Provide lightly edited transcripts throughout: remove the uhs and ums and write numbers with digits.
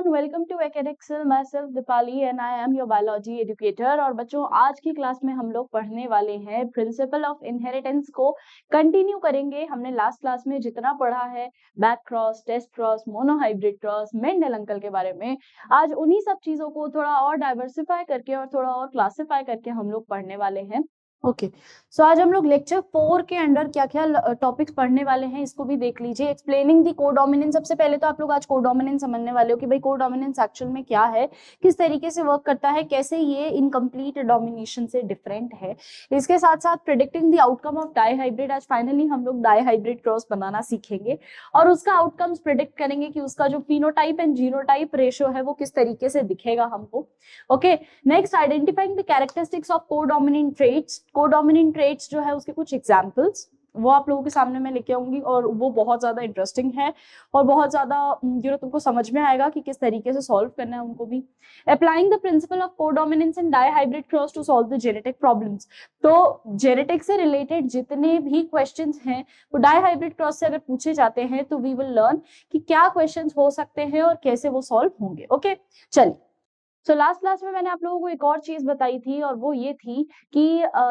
everyone, welcome to Acadexcel. Myself Dipali and I am your biology educator. और बच्चों आज की क्लास में हम लोग पढ़ने वाले हैं प्रिंसिपल ऑफ इनहेरिटेंस को कंटिन्यू करेंगे। हमने लास्ट क्लास में जितना पढ़ा है back cross, test cross, monohybrid cross, Mendel अंकल के बारे में, आज उन्हीं सब चीजों को थोड़ा और डाइवर्सिफाई करके और थोड़ा और क्लासिफाई करके हम लोग पढ़ने वाले हैं। ओके सो आज हम लोग लेक्चर 4 के अंडर क्या क्या टॉपिक्स पढ़ने वाले हैं इसको भी देख लीजिए। एक्सप्लेनिंग दी कोडोमिनेंस, सबसे पहले तो आप लोग आज कोडोमिनेंस समझने वाले हो कि भाई कोडोमिनेंस एक्चुअल में क्या है, किस तरीके से वर्क करता है, कैसे ये इनकम्प्लीट डोमिनेशन से डिफरेंट है। इसके साथ साथ predicting the outcome of dihybrid, आज फाइनली हम लोग डाईहाइब्रिड क्रॉस बनाना सीखेंगे और उसका आउटकम्स प्रिडिक्ट करेंगे कि उसका जो फिनोटाइप एंड जीनोटाइप रेशियो है वो किस तरीके से दिखेगा हमको। Okay next, identifying the characteristics of codominant traits. Codominant traits जो है उसके कुछ एग्जांपल्स वो आप लोगों के सामने मैं लेके आऊंगी और वो बहुत ज्यादा इंटरेस्टिंग है और बहुत ज्यादा तुमको समझ में आएगा कि किस तरीके से सॉल्व करना है उनको भी। Applying the principle of codominance in dihybrid cross to solve the genetic problems. तो जेनेटिक से रिलेटेड जितने भी क्वेश्चंस हैं वो डाईहाइब्रिड क्रॉस से अगर पूछे जाते हैं तो वी विल लर्न कि क्या क्वेश्चंस हो सकते हैं और कैसे वो सॉल्व होंगे। ओके चलिए, सो लास्ट क्लास में मैंने आप लोगों को एक और चीज बताई थी और वो ये थी कि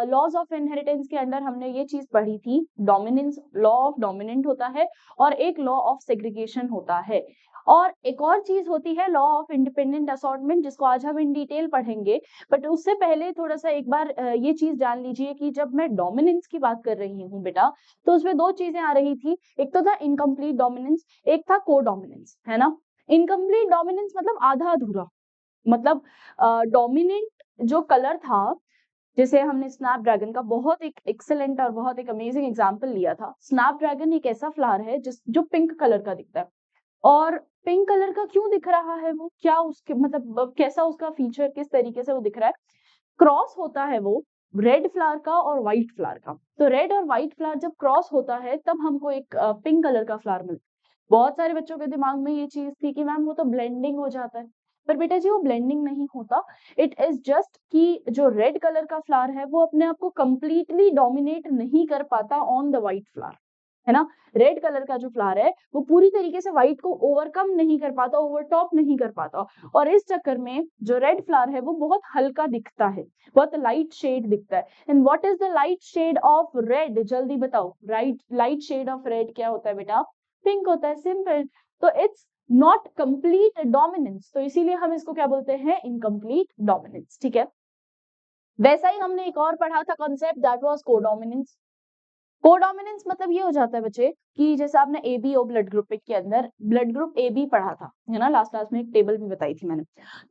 लॉज ऑफ इनहेरिटेंस के अंदर हमने ये चीज पढ़ी थी, डोमिनेंस, लॉ ऑफ डोमिनेंट होता है और एक लॉ ऑफ सेग्रीगेशन होता है और एक और चीज होती है लॉ ऑफ इंडिपेंडेंट असॉर्टमेंट, जिसको आज हम इन डिटेल पढ़ेंगे। बट उससे पहले थोड़ा सा एक बार ये चीज जान लीजिए कि जब मैं डोमिनेंस की बात कर रही हूँ बेटा, तो उसमें दो चीजें आ रही थी। एक तो था इनकम्प्लीट डोमिनेंस, एक था को डोमिनेंस, है ना। इनकम्प्लीट डोमिनेंस मतलब आधा अधूरा, मतलब डोमिनेंट जो कलर था, जैसे हमने स्नैपड्रैगन का बहुत एक एक्सेलेंट और बहुत एक अमेजिंग एग्जांपल लिया था। स्नैपड्रैगन एक ऐसा फ्लावर है जो पिंक कलर का दिखता है और पिंक कलर का क्यों दिख रहा है, वो क्या उसके मतलब कैसा उसका फीचर, किस तरीके से वो दिख रहा है। क्रॉस होता है वो रेड फ्लावर का और व्हाइट फ्लावर का। तो रेड और व्हाइट फ्लावर जब क्रॉस होता है तब हमको एक पिंक कलर का फ्लावर मिलता है। बहुत सारे बच्चों के दिमाग में ये चीज थी कि मैम वो तो ब्लेंडिंग हो जाता है, पर बेटा जी वो ब्लेंडिंग नहीं होता। इट इज जस्ट कि जो रेड कलर का फ्लावर है वो अपने आप को कंप्लीटली डोमिनेट नहीं कर पाता ऑन द व्हाइट फ्लावर, है ना। रेड कलर का जो फ्लावर है वो पूरी तरीके से व्हाइट को ओवरकम नहीं कर पाता, ओवरटॉप नहीं कर पाता और इस चक्कर में जो रेड फ्लावर है वो बहुत हल्का दिखता है, बहुत लाइट शेड दिखता है। And what is the light shade of red, जल्दी बताओ। Right, light shade of red क्या होता है बेटा, पिंक होता है, सिंपल। तो इट्स नॉट कंप्लीट डोमिनेंस, तो इसीलिए हम इसको क्या बोलते हैं, इनकम्प्लीट डोमिनेंस। ठीक है, वैसा ही हमने एक और पढ़ा था concept, that was codominance. Codominance मतलब ये हो जाता है बच्चे कि जैसे आपने A B O blood group के अंदर ब्लड ग्रुप ए बी पढ़ा था, है ना, लास्ट क्लास में एक टेबल भी बताई थी मैंने।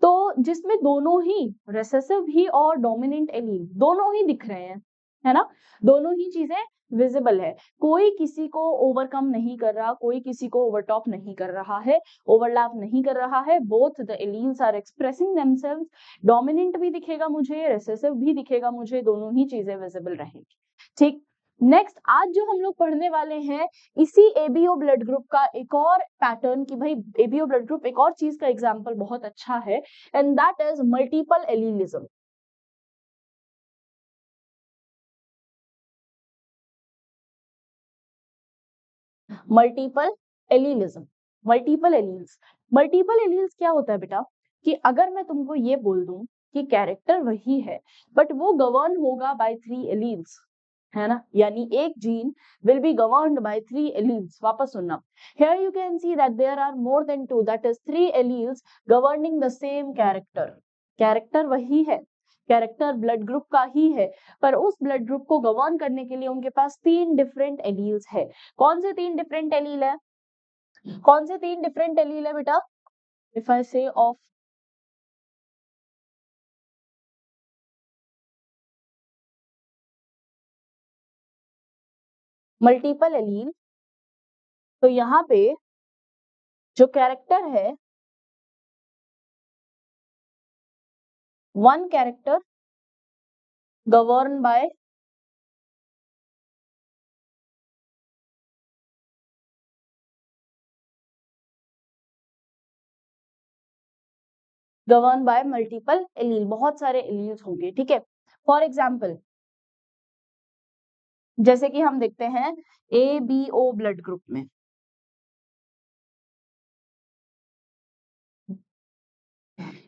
तो जिसमें दोनों ही रेसेसिव भी और डोमिनेंट एलील दोनों ही दिख रहे हैं, है ना, दोनों ही चीजें विजिबल है। कोई किसी को ओवरकम नहीं कर रहा, कोई किसी को ओवरटॉप नहीं कर रहा है, ओवरलैप नहीं कर रहा है। Both the alleles are expressing themselves. Dominant भी दिखेगा मुझे, रेसेसिव भी दिखेगा मुझे, दोनों ही चीजें विजिबल रहेंगी। ठीक, नेक्स्ट आज जो हम लोग पढ़ने वाले हैं इसी एबीओ ब्लड ग्रुप का एक और पैटर्न, कि भाई एबीओ ब्लड ग्रुप एक और चीज का एग्जांपल बहुत अच्छा है, and that is multiple एलीलिज्म। Multiple एलीलिज्म, multiple alleles. Multiple alleles क्या होता है बेटा, कि अगर मैं तुमको ये बोल दूं कि कैरेक्टर वही है बट वो गवर्न होगा बाय 3 एलील्स, है ना, यानी एक gene will be governed by 3 alleles। वापस सुनना, here you can see that there are more than 2, that is 3 alleles governing the same character। Character वही है, कैरेक्टर ब्लड ग्रुप का ही है, पर उस ब्लड ग्रुप को गवर्न करने के लिए उनके पास 3 डिफरेंट एलील्स है। कौन से 3 डिफरेंट एलील है, कौन से 3 डिफरेंट एलील है बेटा, इफ आई से ऑफ मल्टीपल एलील, तो यहाँ पे जो कैरेक्टर है, 1 character governed by multiple allele, बहुत सारे एलील्स होंगे। ठीक है, फॉर एग्जाम्पल जैसे कि हम देखते हैं A B O blood group में,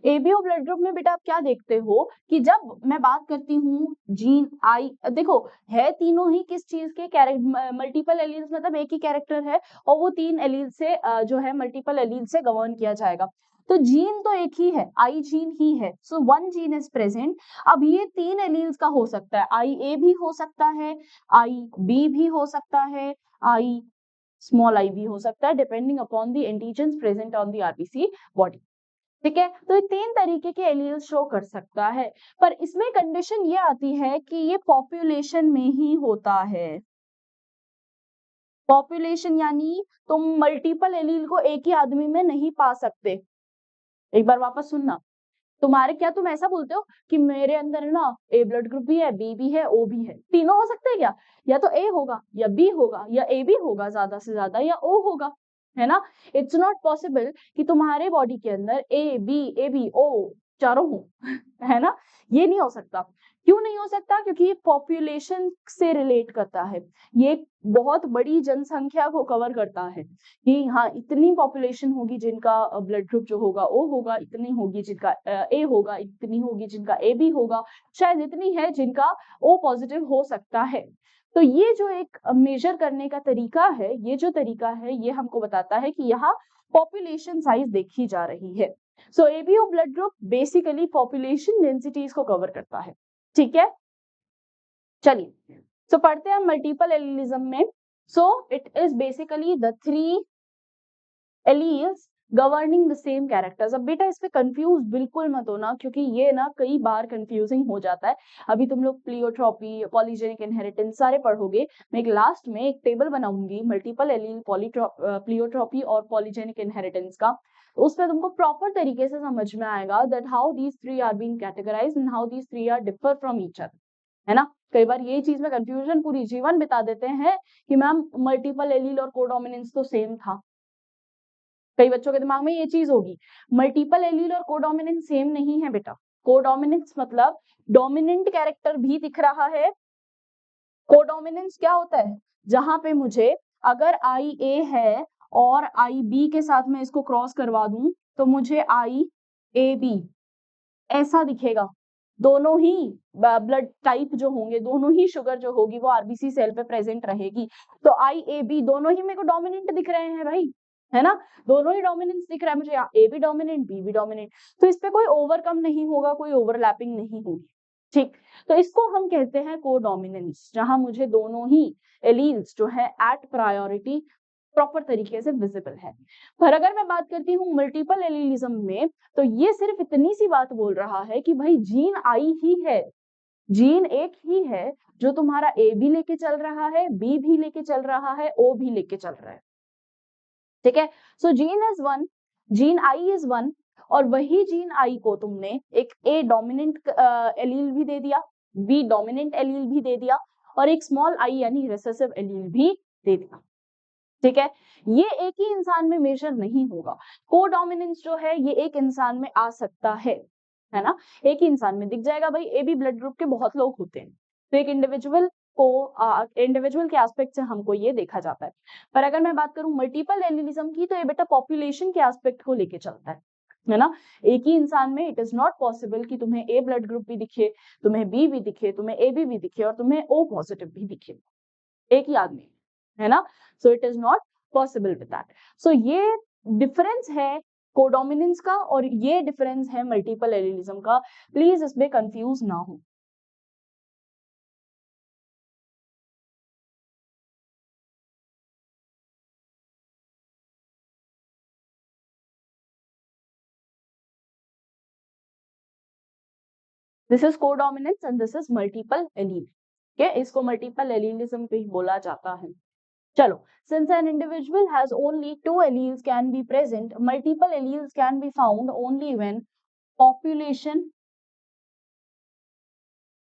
एबीओ ब्लड ग्रुप में बेटा आप क्या देखते हो कि जब मैं बात करती हूँ जीन आई, देखो है तीनों ही किस चीज के मल्टीपल एलील्स, मतलब एक ही कैरेक्टर है और वो तीन एलील से जो है मल्टीपल एलील से गवर्न किया जाएगा। तो जीन तो एक ही है, आई जीन ही है, so one gene is present. अब ये तीन एलील्स का हो सकता है, आई ए भी हो सकता है, आई बी भी हो सकता है, आई स्मॉल आई भी हो सकता है, depending upon the antigens present on the RBC body. ठीक है, तो ये तीन तरीके के एलील शो कर सकता है, पर इसमें कंडीशन ये आती है कि ये पॉपुलेशन में ही होता है। पॉपुलेशन यानी तुम मल्टीपल एलील को एक ही आदमी में नहीं पा सकते। एक बार वापस सुनना, तुम्हारे क्या तुम ऐसा बोलते हो कि मेरे अंदर है ना ए ब्लड ग्रुप भी है, बी भी है, ओ भी है, तीनों हो सकते हैं क्या? या तो ए होगा या बी होगा या ए बी होगा ज्यादा से ज्यादा, या ओ होगा, है ना। इट्स नॉट पॉसिबल कि तुम्हारे बॉडी के अंदर ए बी ओ चारों हो है ना, ये नहीं हो सकता। क्यों नहीं हो सकता? क्योंकि ये पॉपुलेशन से रिलेट करता है, ये बहुत बड़ी जनसंख्या को कवर करता है कि हाँ इतनी पॉपुलेशन होगी जिनका ब्लड ग्रुप जो होगा ओ होगा, इतनी होगी जिनका ए होगा, इतनी होगी जिनका ए बी होगा, शायद इतनी है जिनका ओ पॉजिटिव हो सकता है। तो ये जो एक मेजर करने का तरीका है, ये जो तरीका है ये हमको बताता है कि यहाँ पॉपुलेशन साइज देखी जा रही है। So ABO blood group basically population densities को कवर करता है। ठीक है, चलिए सो पढ़ते हैं हम मल्टीपल एलिलिज्म में। सो it is basically the three alleles governing the same characters. अब बेटा इस पे कंफ्यूज बिल्कुल मत होना, क्योंकि ये ना कई बार कंफ्यूजिंग हो जाता है। अभी तुम लोग प्लियोट्रॉपी, पॉलीजेनिक इनहेरिटेंस सारे पढ़ोगे। मैं एक लास्ट में एक टेबल बनाऊंगी मल्टीपल एलील, प्लियोट्रॉपी और पॉलीजेनिक इनहेरिटेंस का। उसमें तुमको प्रॉपर तरीके से समझ में आएगा that how these three are being categorised and how these three are differ from each other, है ना। कई बार ये चीज में कंफ्यूजन पूरी जीवन बिता देते हैं कि मैम मल्टीपल एलील और कोडोमिनेंस तो सेम था। कई बच्चों के दिमाग में ये चीज होगी, मल्टीपल एलील और कोडोमिनेंस सेम नहीं है बेटा। कोडोमिनेंस मतलब डोमिनेंट कैरेक्टर भी दिख रहा है। कोडोमिनेंस क्या होता है? जहां पे मुझे अगर आई ए है और आई बी के साथ में इसको क्रॉस करवा दूं तो मुझे आई ए बी ऐसा दिखेगा। दोनों ही ब्लड टाइप जो होंगे, दोनों ही शुगर जो होगी वो आरबीसी सेल पे प्रेजेंट रहेगी। तो आई ए बी दोनों ही मेरे को डोमिनेंट दिख रहे हैं भाई, है ना। दोनों ही डोमिनेंस दिख रहा है मुझे, ए भी डोमिनेंट बी भी डोमिनेंट। तो इस पे कोई ओवरकम नहीं होगा, कोई ओवरलैपिंग नहीं होगी। ठीक, तो इसको हम कहते हैं कोडोमिनेंस, जहां मुझे दोनों ही एलील्स जो है एट प्रायोरिटी प्रॉपर तरीके से विजिबल है। पर अगर मैं बात करती हूँ मल्टीपल एलीलिज्म में, तो ये सिर्फ इतनी सी बात बोल रहा है कि भाई जीन आई ही है, जीन एक ही है जो तुम्हारा ए भी लेके चल रहा है, बी भी लेके चल रहा है, ओ भी लेके चल रहा है। ठीक है, so gene is one, gene I is one, और वही जीन आई को तुमने एक ए डोमिनेंट एलील भी दे दिया, बी डोमिनेंट एलील भी दे दिया, और एक स्मॉल आई यानी रिसेसिव एलील भी दे दिया। ठीक है, ये एक ही इंसान में मेजर नहीं होगा। कोडोमिनेंस जो है ये एक इंसान में आ सकता है ना, एक ही इंसान में दिख जाएगा। भाई ए बी ब्लड ग्रुप के बहुत लोग होते हैं, तो एक इंडिविजुअल को इंडिविजुअल के एस्पेक्ट से हमको ये देखा जाता है। पर अगर मैं बात करूं मल्टीपल एलिलिज्म की, तो ये बेटा पॉपुलेशन के एस्पेक्ट को लेके चलता है ना। एक ही इंसान में इट इज नॉट पॉसिबल कि तुम्हें ए ब्लड ग्रुप भी दिखे, तुम्हें बी भी दिखे, तुम्हें ए बी भी दिखे और तुम्हें ओ पॉजिटिव भी दिखे एक ही आदमी, है ना। So it is not possible with that. सो ये डिफरेंस है कोडोमिनेंस का और ये डिफरेंस है मल्टीपल एलिलिज्म का। प्लीज इसमें कंफ्यूज ना हो। This is codominance and this is multiple allele. ठीक है, इसको मल्टीपल एलिलिज्म भी बोला जाता है। चलो, since an individual has only two alleles can be present, multiple alleles can be found only when population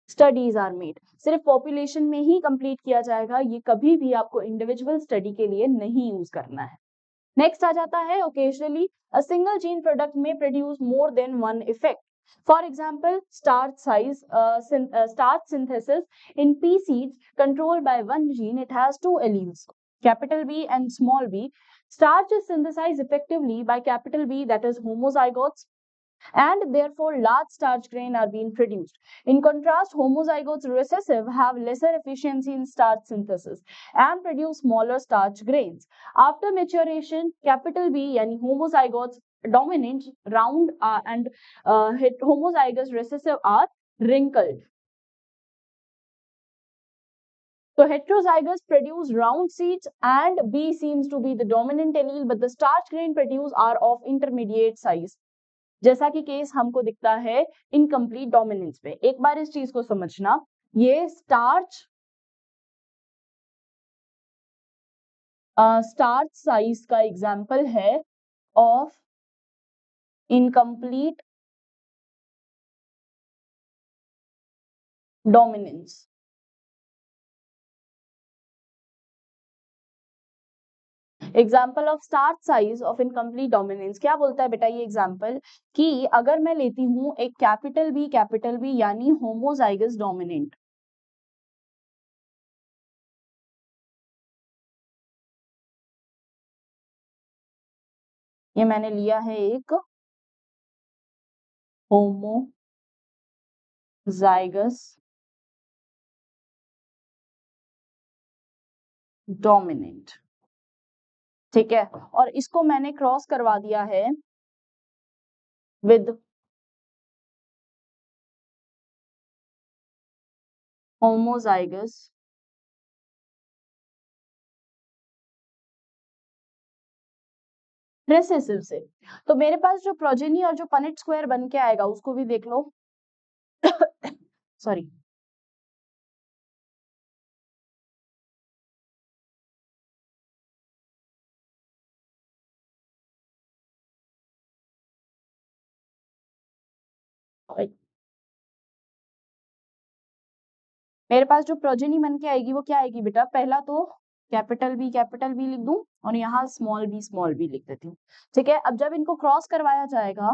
studies are made. सिर्फ population में ही कंप्लीट किया जाएगा, ये कभी भी आपको इंडिविजुअल स्टडी के लिए नहीं यूज करना है। नेक्स्ट आ जाता है occasionally a single gene product में produce more than one effect. For example starch synthesis in pea seeds controlled by one gene, it has two alleles, capital B and small b. Starch is synthesized effectively by capital B, that is homozygotes, and therefore large starch grain are being produced. In contrast, homozygotes recessive have lesser efficiency in starch synthesis and produce smaller starch grains. After maturation, capital B yani homozygotes dominant, round and homozygous recessive are wrinkled. So heterozygous produce round seeds and B seems to be the dominant allele, but the starch grain produced are of intermediate size. जैसा कि case हमको दिखता है incomplete dominance में. एक बार इस चीज को समझना, ये स्टार्च साइज का एग्जाम्पल है of incomplete dominance. Example of starch size of incomplete dominance क्या बोलता है बेटा ये एग्जाम्पल, कि अगर मैं लेती हूं एक कैपिटल बी यानी होमोजाइगस डोमिनेंट, ये मैंने लिया है एक होमोजाइगस डोमिनेंट, ठीक है, और इसको मैंने क्रॉस करवा दिया है विद होमोजाइगस रिसेसिव से. तो मेरे पास जो प्रोजेनी और जो पनेट स्क्वायर बन के आएगा उसको भी देख लो. सॉरी, मेरे पास जो प्रोजेनी बन के आएगी वो क्या आएगी बेटा, पहला तो कैपिटल बी लिख दूं और यहाँ स्मॉल बी लिख देती हूँ. ठीक है, अब जब इनको क्रॉस करवाया जाएगा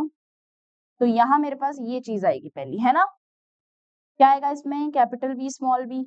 तो यहाँ मेरे पास ये चीज आएगी पहली, है ना. क्या आएगा इसमें, कैपिटल बी स्मॉल बी.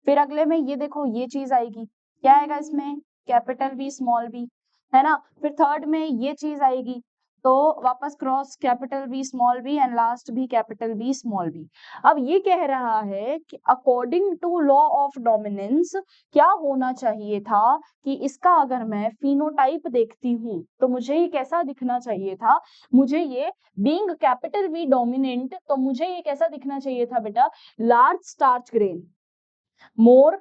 फिर अगले में ये देखो ये चीज आएगी, क्या आएगा इसमें, कैपिटल बी स्मॉल बी, है ना. फिर थर्ड में ये चीज आएगी, तो वापस cross capital B small B and last भी कैपिटल बी स्मॉल बी. अब ये कह रहा है कि according to law of dominance क्या होना चाहिए था, कि इसका अगर मैं फिनोटाइप देखती हूँ तो मुझे ये कैसा दिखना चाहिए था, मुझे ये बीइंग कैपिटल बी डोमिनेंट, तो मुझे ये कैसा दिखना चाहिए था बेटा, large starch grain, more,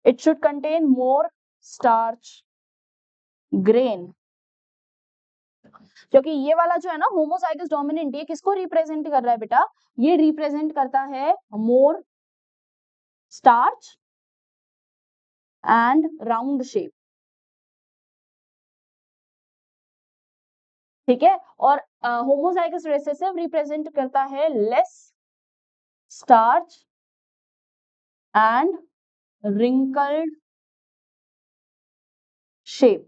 it should contain more starch grain. क्योंकि ये वाला जो है ना होमोजाइगस डोमिनेंट, ये किसको रिप्रेजेंट कर रहा है बेटा, ये रिप्रेजेंट करता है मोर स्टार्च एंड राउंड शेप. ठीक है, और होमोजाइगस रिसेसिव रिप्रेजेंट करता है less starch and wrinkled shape.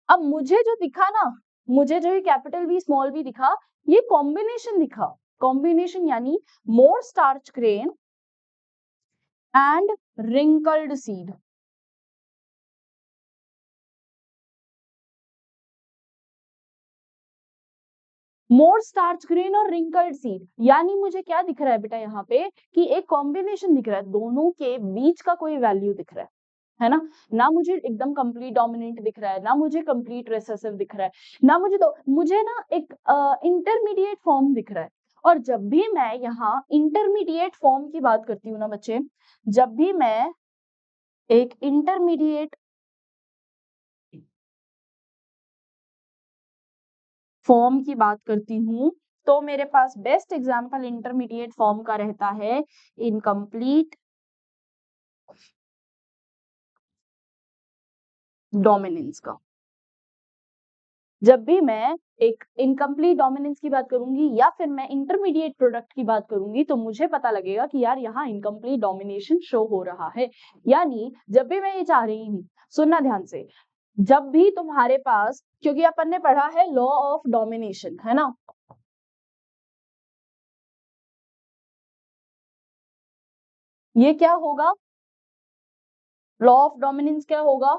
अब मुझे जो दिखा ना, मुझे जो कैपिटल बी स्मॉल बी दिखा, ये कॉम्बिनेशन दिखा. कॉम्बिनेशन यानी more starch grain and wrinkled seed. More starch grain और wrinkled सीड, यानी मुझे क्या दिख रहा है बेटा यहाँ पे, कि एक कॉम्बिनेशन दिख रहा है, दोनों के बीच का कोई वैल्यू दिख रहा है ना. ना मुझे एकदम कंप्लीट डोमिनेंट दिख रहा है, ना मुझे कंप्लीट रिसेसिव दिख रहा है, ना मुझे ना एक इंटरमीडिएट फॉर्म दिख रहा है. और जब भी मैं यहाँ इंटरमीडिएट फॉर्म की बात करती हूँ ना बच्चे, जब भी मैं एक इंटरमीडिएट फॉर्म की बात करती हूँ, तो मेरे पास बेस्ट एग्जांपल इंटरमीडिएट फॉर्म का रहता है इनकम्प्लीट डोमिनेंस का. जब भी मैं एक इनकम्प्लीट डोमिनेंस की बात करूंगी या फिर मैं इंटरमीडिएट प्रोडक्ट की बात करूंगी, तो मुझे पता लगेगा कि यार यहाँ इनकम्प्लीट डोमिनेशन शो हो रहा है. यानी जब भी मैं ये चाह रही हूँ, सुनना ध्यान से, जब भी तुम्हारे पास, क्योंकि अपन ने पढ़ा है लॉ ऑफ डोमिनेशन, है ना, ये क्या होगा, लॉ ऑफ डोमिनेंस क्या होगा,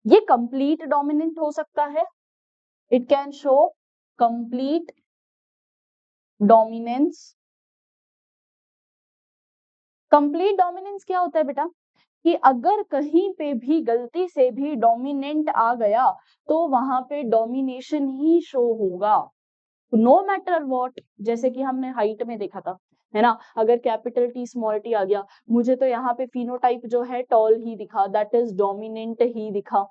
ये कंप्लीट डोमिनेंट हो सकता है, it can show complete dominance. Complete dominance क्या होता है बेटा, कि अगर कहीं पे भी गलती से भी डोमिनेंट आ गया तो वहां पे डोमिनेशन ही शो होगा, नो मैटर व्हाट। जैसे कि हमने हाइट में देखा था, है ना, अगर कैपिटल टी स्मॉल टी आ गया, मुझे तो यहाँ पे फिनोटाइप जो है टॉल ही दिखा, दैट इज डोमिनेंट ही दिखा।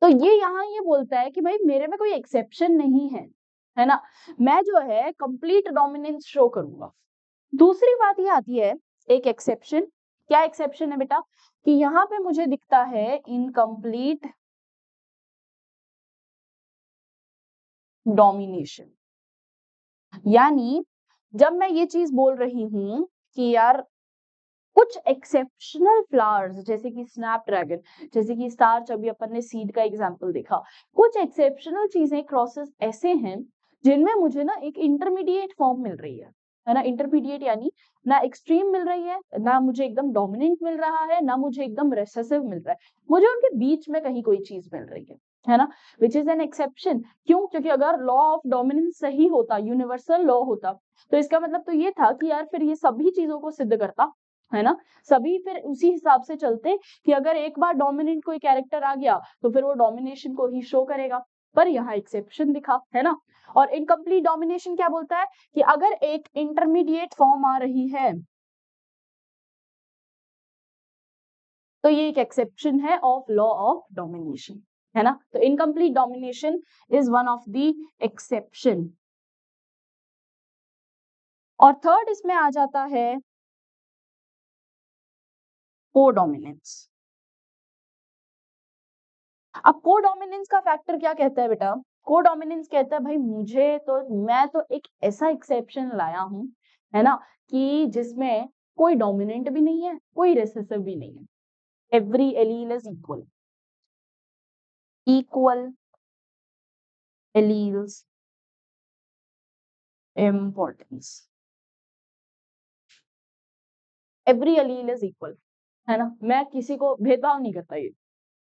तो ये यहाँ ये बोलता है कि भाई मेरे में कोई एक्सेप्शन नहीं है ना, मैं जो है कंप्लीट डोमिनेंस शो करूंगा। दूसरी बात ये आती है एक एक्सेप्शन, क्या एक्सेप्शन है बेटा, कि यहाँ पे मुझे दिखता है इनकम्प्लीट डोमिनेशन। यानी जब मैं ये चीज बोल रही हूं कि यार कुछ एक्सेप्शनल फ्लावर्स जैसे कि स्नैपड्रैगन, जैसे कि स्टार्च, अभी अपन ने सीड का एग्जांपल देखा, कुछ एक्सेप्शनल चीजें क्रॉसेस ऐसे हैं जिनमें मुझे ना एक इंटरमीडिएट फॉर्म मिल रही है ना, इंटरमीडिएट यानी ना एक्सट्रीम मिल रही है, ना मुझे एकदम डोमिनेंट मिल रहा है, ना मुझे एकदम रेसेसिव मिल रहा है, मुझे उनके बीच में कहीं कोई चीज मिल रही है ना, विच इज एन एक्सेप्शन। क्यों? क्योंकि अगर लॉ ऑफ डोमिनेंस सही होता, यूनिवर्सल लॉ होता, तो इसका मतलब तो ये था कि यार फिर ये सभी चीजों को सिद्ध करता, है ना, सभी फिर उसी हिसाब से चलते कि अगर एक बार डोमिनेंट कोई कैरेक्टर आ गया तो फिर वो डोमिनेशन को ही शो करेगा, पर यहाँ एक्सेप्शन दिखा, है ना। और इनकम्प्लीट डोमिनेशन क्या बोलता है कि अगर एक इंटरमीडिएट फॉर्म आ रही है तो ये एक एक्सेप्शन है ऑफ लॉ ऑफ डोमिनेशन, है ना। तो incomplete domination is one of the exception. और थर्ड इसमें आ जाता है कोडोमिनेंस। अब कोडोमिनेंस का फैक्टर क्या कहता है बेटा, कोडोमिनेंस कहता है भाई मैं तो एक ऐसा एक्सेप्शन लाया हूं, है ना, कि जिसमें कोई डोमिनेंट भी नहीं है, कोई रेसेसिव भी नहीं है, every allele is equal, equal alleles importance, every allele is equal, है ना, मैं किसी को भेदभाव नहीं करता। ये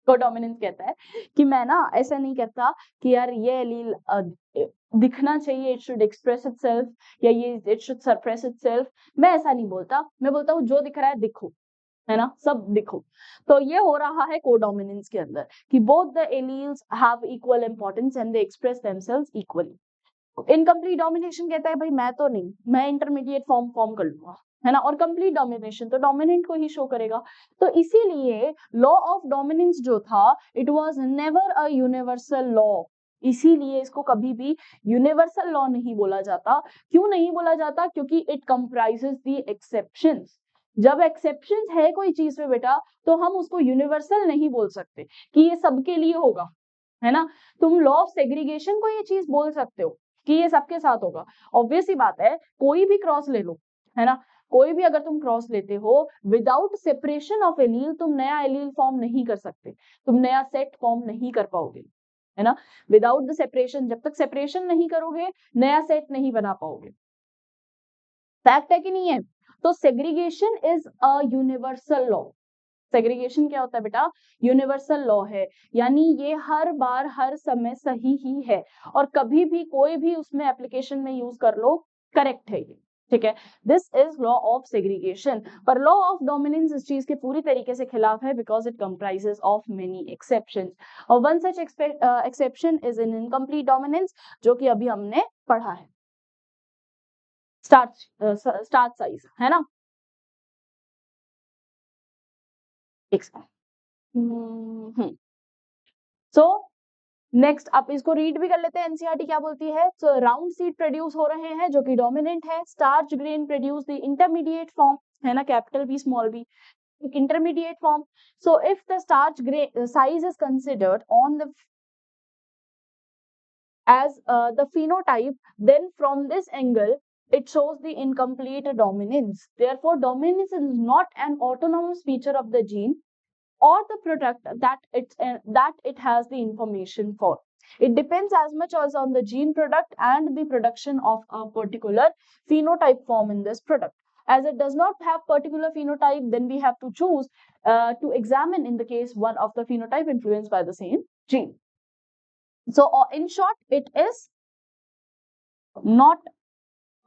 कोडोमिनेंस कहता है कि मैं ना ऐसा नहीं करता कि यार ये एलील दिखना चाहिए, इट शुड एक्सप्रेस इटसेल्फ, या ये इट शुड सप्रेस इटसेल्फ, मैं ऐसा नहीं बोलता, मैं बोलता हूँ जो दिख रहा है दिखो, है ना, सब दिखो। तो ये हो रहा है कोडोमिनेंस के अंदर कि both the alleles have equal importance and they express themselves equally. Incomplete domination कहता है भाई मैं तो नहीं, मैं इंटरमीडिएट फॉर्म फॉर्म कर लूंगा, है ना, और कंप्लीट डोमिनेशन तो डोमिनेंट को ही शो करेगा। तो इसीलिए लॉ ऑफ डोमिनेंस जो था it was never a universal law, इसीलिए इसको कभी भी यूनिवर्सल लॉ नहीं बोला जाता। क्यों नहीं बोला जाता? क्योंकि इट कंप्राइजेस द एक्सेप्शंस। जब एक्सेप्शंस है कोई चीज में बेटा तो हम उसको यूनिवर्सल नहीं बोल सकते कि ये सबके लिए होगा, है ना। तुम लॉ ऑफ सेग्रीगेशन को ये चीज बोल सकते हो कि ये सबके साथ होगा, ऑब्वियस ही बात है, कोई भी क्रॉस ले लो, है ना, कोई भी अगर तुम क्रॉस लेते हो विदाउट सेपरेशन ऑफ एलील तुम नया एलील फॉर्म नहीं कर सकते, तुम नया सेट फॉर्म नहीं कर पाओगे, है ना, विदाउट द सेपरेशन, जब तक सेपरेशन नहीं करोगे नया सेट नहीं बना पाओगे। फैक्ट है कि नहीं है? तो segregation is a universal law. Segregation क्या होता है बेटा? यूनिवर्सल लॉ है, यानी ये हर बार हर समय सही ही है, और कभी भी कोई भी उसमें एप्लीकेशन में यूज कर लो, करेक्ट है ये, ठीक है। This is law of segregation. पर लॉ ऑफ डोमिनेंस इस चीज के पूरी तरीके से खिलाफ है because it comprises of many exceptions, और one such exception is in incomplete dominance, जो कि अभी हमने पढ़ा है, स्टार्च साइज, है ना। सो नेक्स्ट आप इसको रीड भी कर लेते हैं, एनसीईआरटी क्या बोलती है। सो राउंड सीड प्रोड्यूस हो रहे हैं जो कि डोमिनेंट है, starch grain produce the intermediate form, है ना, कैपिटल बी स्मॉल बी, एक intermediate form. So if the starch grain size is considered on the as the phenotype, then from this angle it shows the incomplete dominance. Therefore dominance is not an autonomous feature of the gene or the product that it has the information for. It depends as much as on the gene product and the production of a particular phenotype form in this product. as it does not have particular phenotype, then we have to choose to examine in the case one of the phenotype influenced by the same gene. So in short, it is not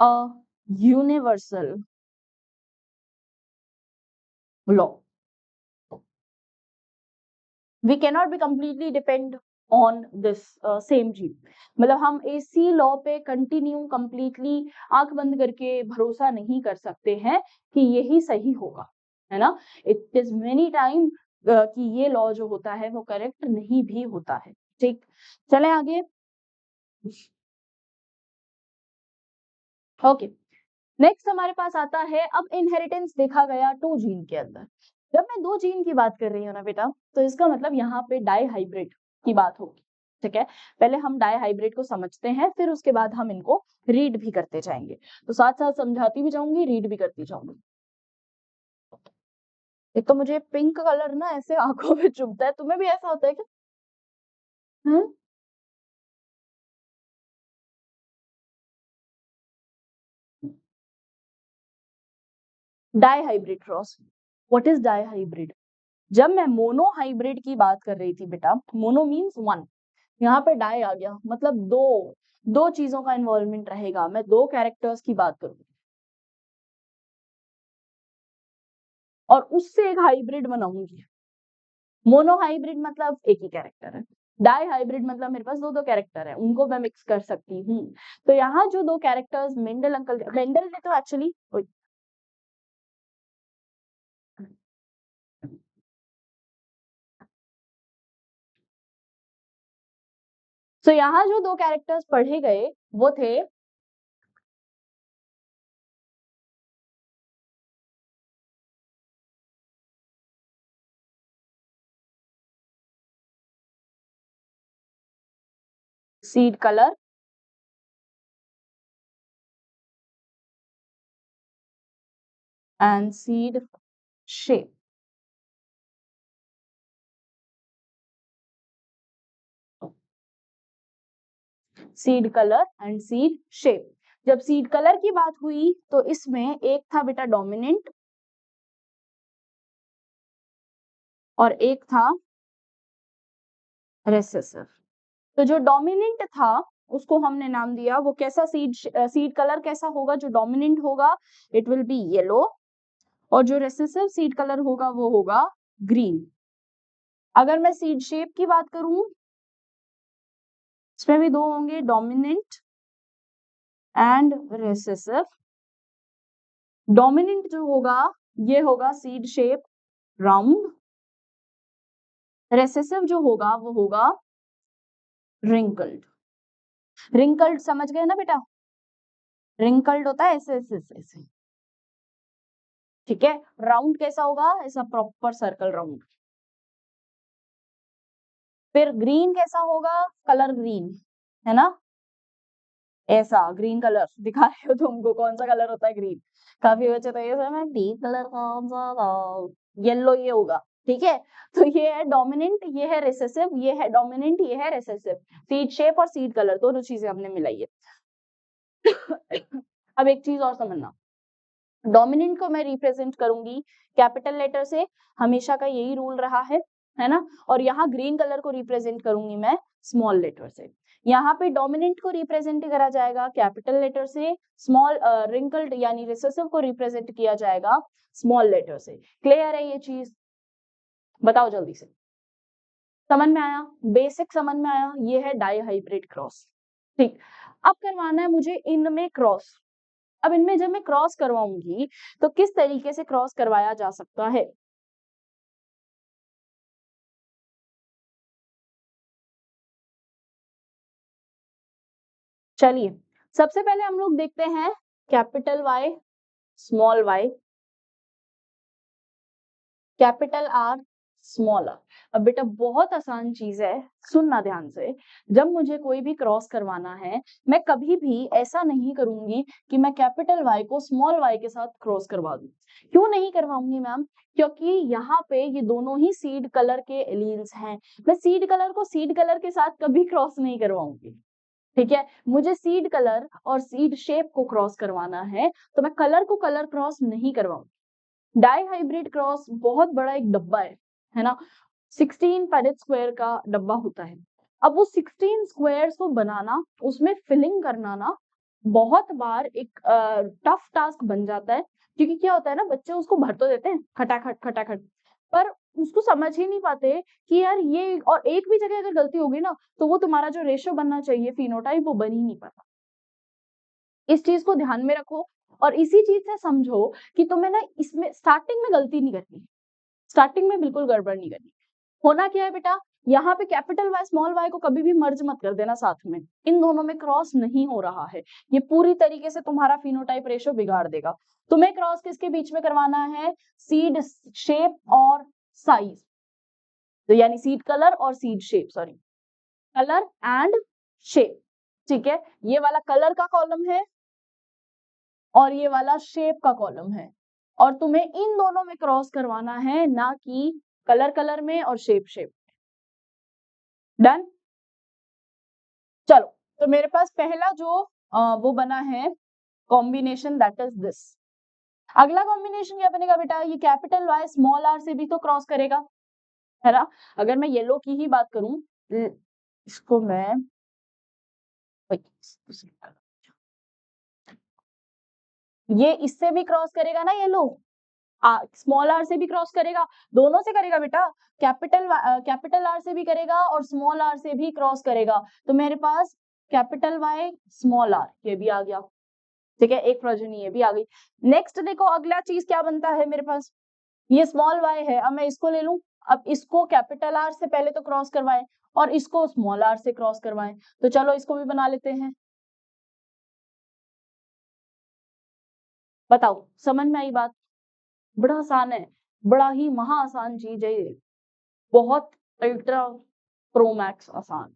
a universal law. We cannot be completely depend on this same gene. मतलब हम इसी law पे continue completely आंख बंद करके भरोसा नहीं कर सकते हैं कि यही सही होगा, है ना. इट इज मेनी टाइम कि ये लॉ जो होता है वो करेक्ट नहीं भी होता है. ठीक, चले आगे. ओके, नेक्स्ट हमारे पास आता है, अब इनहेरिटेंस देखा गया 2 जीन के अंदर. जब मैं 2 जीन की बात कर रही हूँ ना बेटा, तो इसका मतलब यहाँ पे डाई हाइब्रिड की बात होगी. ठीक है, पहले हम डाई हाइब्रिड को समझते हैं, फिर उसके बाद हम इनको रीड भी करते जाएंगे. तो साथ साथ समझाती भी जाऊंगी, रीड भी करती जाऊंगी. एक तो मुझे पिंक कलर ना ऐसे आंखों में चुभता है, तुम्हें भी ऐसा होता है क्या? Dihybrid cross. What is dihybrid? जब मैं मोनो हाइब्रिड की बात कर रही थी बेटा, मोनो मीन्स 1, यहाँ पे डाई आ गया, मतलब दो चीजों का इन्वॉल्वमेंट रहेगा. मैं 2 कैरेक्टर्स की बात करूंगी और उससे एक हाइब्रिड बनाऊंगी. मोनो हाइब्रिड मतलब एक ही कैरेक्टर है. डाई हाइब्रिड मतलब मेरे पास 2 कैरेक्टर है, उनको मैं मिक्स कर सकती हूँ. तो यहाँ जो 2 कैरेक्टर्स मेंडल ने तो एक्चुअली तो यहाँ जो 2 कैरेक्टर्स पढ़े गए वो थे seed colour and seed shape. Seed colour and seed shape. जब सीड कलर की बात हुई तो इसमें एक था बेटा डोमिनेंट और एक था रेसेसिव. तो जो डोमिनेंट था उसको हमने नाम दिया, वो कैसा सीड कलर कैसा होगा? जो डोमिनेंट होगा इट विल बी येलो, और जो रेसेसिव सीड कलर होगा वो होगा ग्रीन. अगर मैं सीड शेप की बात करूं, इसमें भी 2 होंगे, डोमिनेंट एंड रेसेसिव. डोमिनेंट जो होगा ये होगा सीड शेप राउंड, रेसेसिव जो होगा वो होगा रिंकल्ड. रिंकल्ड समझ गए ना बेटा? रिंकल्ड होता है ऐसे ऐसे ऐसे. ठीक है, राउंड कैसा होगा? ऐसा प्रॉपर सर्कल राउंड. फिर ग्रीन कैसा होगा? कलर ग्रीन, है ना, ऐसा ग्रीन कलर दिखा रही हो तुमको. कौन सा कलर होता है? ग्रीन. काफी बच्चे तो ये समय ग्रीन कलर कौन सा था, येलो ये होगा. ठीक है, तो ये है डोमिनेंट, ये है रिसेसिव, ये है डोमिनेंट, ये है रिसेसिव. सीड शेप और सीड कलर दोनों चीजें हमने मिलाई है. अब एक चीज और समझना, डोमिनेंट को मैं रिप्रेजेंट करूंगी कैपिटल लेटर से, हमेशा का यही रूल रहा है ना. और यहाँ ग्रीन कलर को रिप्रेजेंट करूंगी मैं स्मॉल लेटर से. यहाँ पे डोमिनेंट को रिप्रेजेंट करा जाएगा कैपिटल लेटर से, स्मॉल रिंकल्ड यानी रिसेसिव को रिप्रेजेंट किया जाएगा स्मॉल लेटर से. क्लियर है ये चीज? बताओ जल्दी से. समझ में आया? बेसिक समझ में आया? ये है डाई हाइब्रिड क्रॉस. ठीक, अब करवाना है मुझे इनमें क्रॉस. अब इनमें जब मैं क्रॉस करवाऊंगी तो किस तरीके से क्रॉस करवाया जा सकता है? चलिए, सबसे पहले हम लोग देखते हैं capital Y small Y, capital R small R. अब बेटा बहुत आसान चीज है, सुनना ध्यान से. जब मुझे कोई भी क्रॉस करवाना है, मैं कभी भी ऐसा नहीं करूंगी कि मैं कैपिटल वाई को स्मॉल वाई के साथ क्रॉस करवा दूं. क्यों नहीं करवाऊंगी मैम? क्योंकि यहाँ पे ये दोनों ही सीड कलर के एलील्स हैं. मैं सीड कलर को सीड कलर के साथ कभी क्रॉस नहीं करवाऊंगी. ठीक है, मुझे सीड कलर और सीड शेप को क्रॉस करवाना है, तो मैं कलर को कलर क्रॉस नहीं करवाऊंगी। डाई हाइब्रिड क्रॉस बहुत बड़ा एक डब्बा है ना, 16 पैरेट स्क्वायर का डब्बा होता है। अब वो 16 स्क्वायर्स को बनाना, उसमें फिलिंग करना ना बहुत बार एक टफ टास्क बन जाता है, क्योंकि क्या होता है ना, बच्चे उसको भर तो देते हैं खटाखट खटाखट, पर उसको समझ ही नहीं पाते कि यार ये, और एक भी जगह अगर गलती होगी ना, तो वो तुम्हारा जो रेशियो बनना चाहिए फिनोटाइप, वो बन ही नहीं पाता। इस चीज को ध्यान में रखो, और इसी चीज से समझो कि तुम्हें ना इसमें स्टार्टिंग में गलती नहीं करनी, स्टार्टिंग में बिल्कुल गड़बड़ नहीं करनी। होना क्या है बेटा, यहाँ पे कैपिटल वाई स्मॉल वाई को कभी भी मर्ज मत कर देना साथ में, इन दोनों में क्रॉस नहीं हो रहा है, ये पूरी तरीके से तुम्हारा फिनोटाइप रेशियो बिगाड़ देगा। तुम्हें क्रॉस किसके बीच में करवाना है, सीड शेप और साइज, तो यानी सीड कलर और seed shape, sorry, colour and shape. ठीक है, ये वाला कलर का कॉलम है और ये वाला शेप का कॉलम है, और तुम्हें इन दोनों में क्रॉस करवाना है, ना कि कलर कलर में और शेप शेप। डन। चलो, तो मेरे पास पहला जो वो बना है कॉम्बिनेशन, दैट इज दिस। अगला कॉम्बिनेशन क्या बनेगा बेटा, ये कैपिटल वाई स्मॉल आर से भी तो क्रॉस करेगा, है ना। अगर मैं येलो की ही बात करूं, इसको मैं ये इससे भी क्रॉस करेगा ना येलो, स्मॉल आर से भी क्रॉस करेगा, दोनों से करेगा बेटा, कैपिटल आर से भी करेगा और स्मॉल आर से भी क्रॉस करेगा। तो मेरे पास कैपिटल वाई स्मॉल आर ये भी आ गया, ठीक है, एक प्रोजनी ये भी आ गई। नेक्स्ट देखो, अगला चीज क्या बनता है मेरे पास, ये स्मॉल वाई है, अब मैं इसको ले लूं, अब इसको कैपिटल आर से पहले तो क्रॉस करवाएं और इसको स्मॉल आर से क्रॉस करवाएं, तो चलो इसको भी बना लेते हैं। बताओ, समझ में आई बात, बड़ा आसान है, बड़ा ही महा आसान चीज है ये, बहुत अल्ट्रा प्रो मैक्स आसान।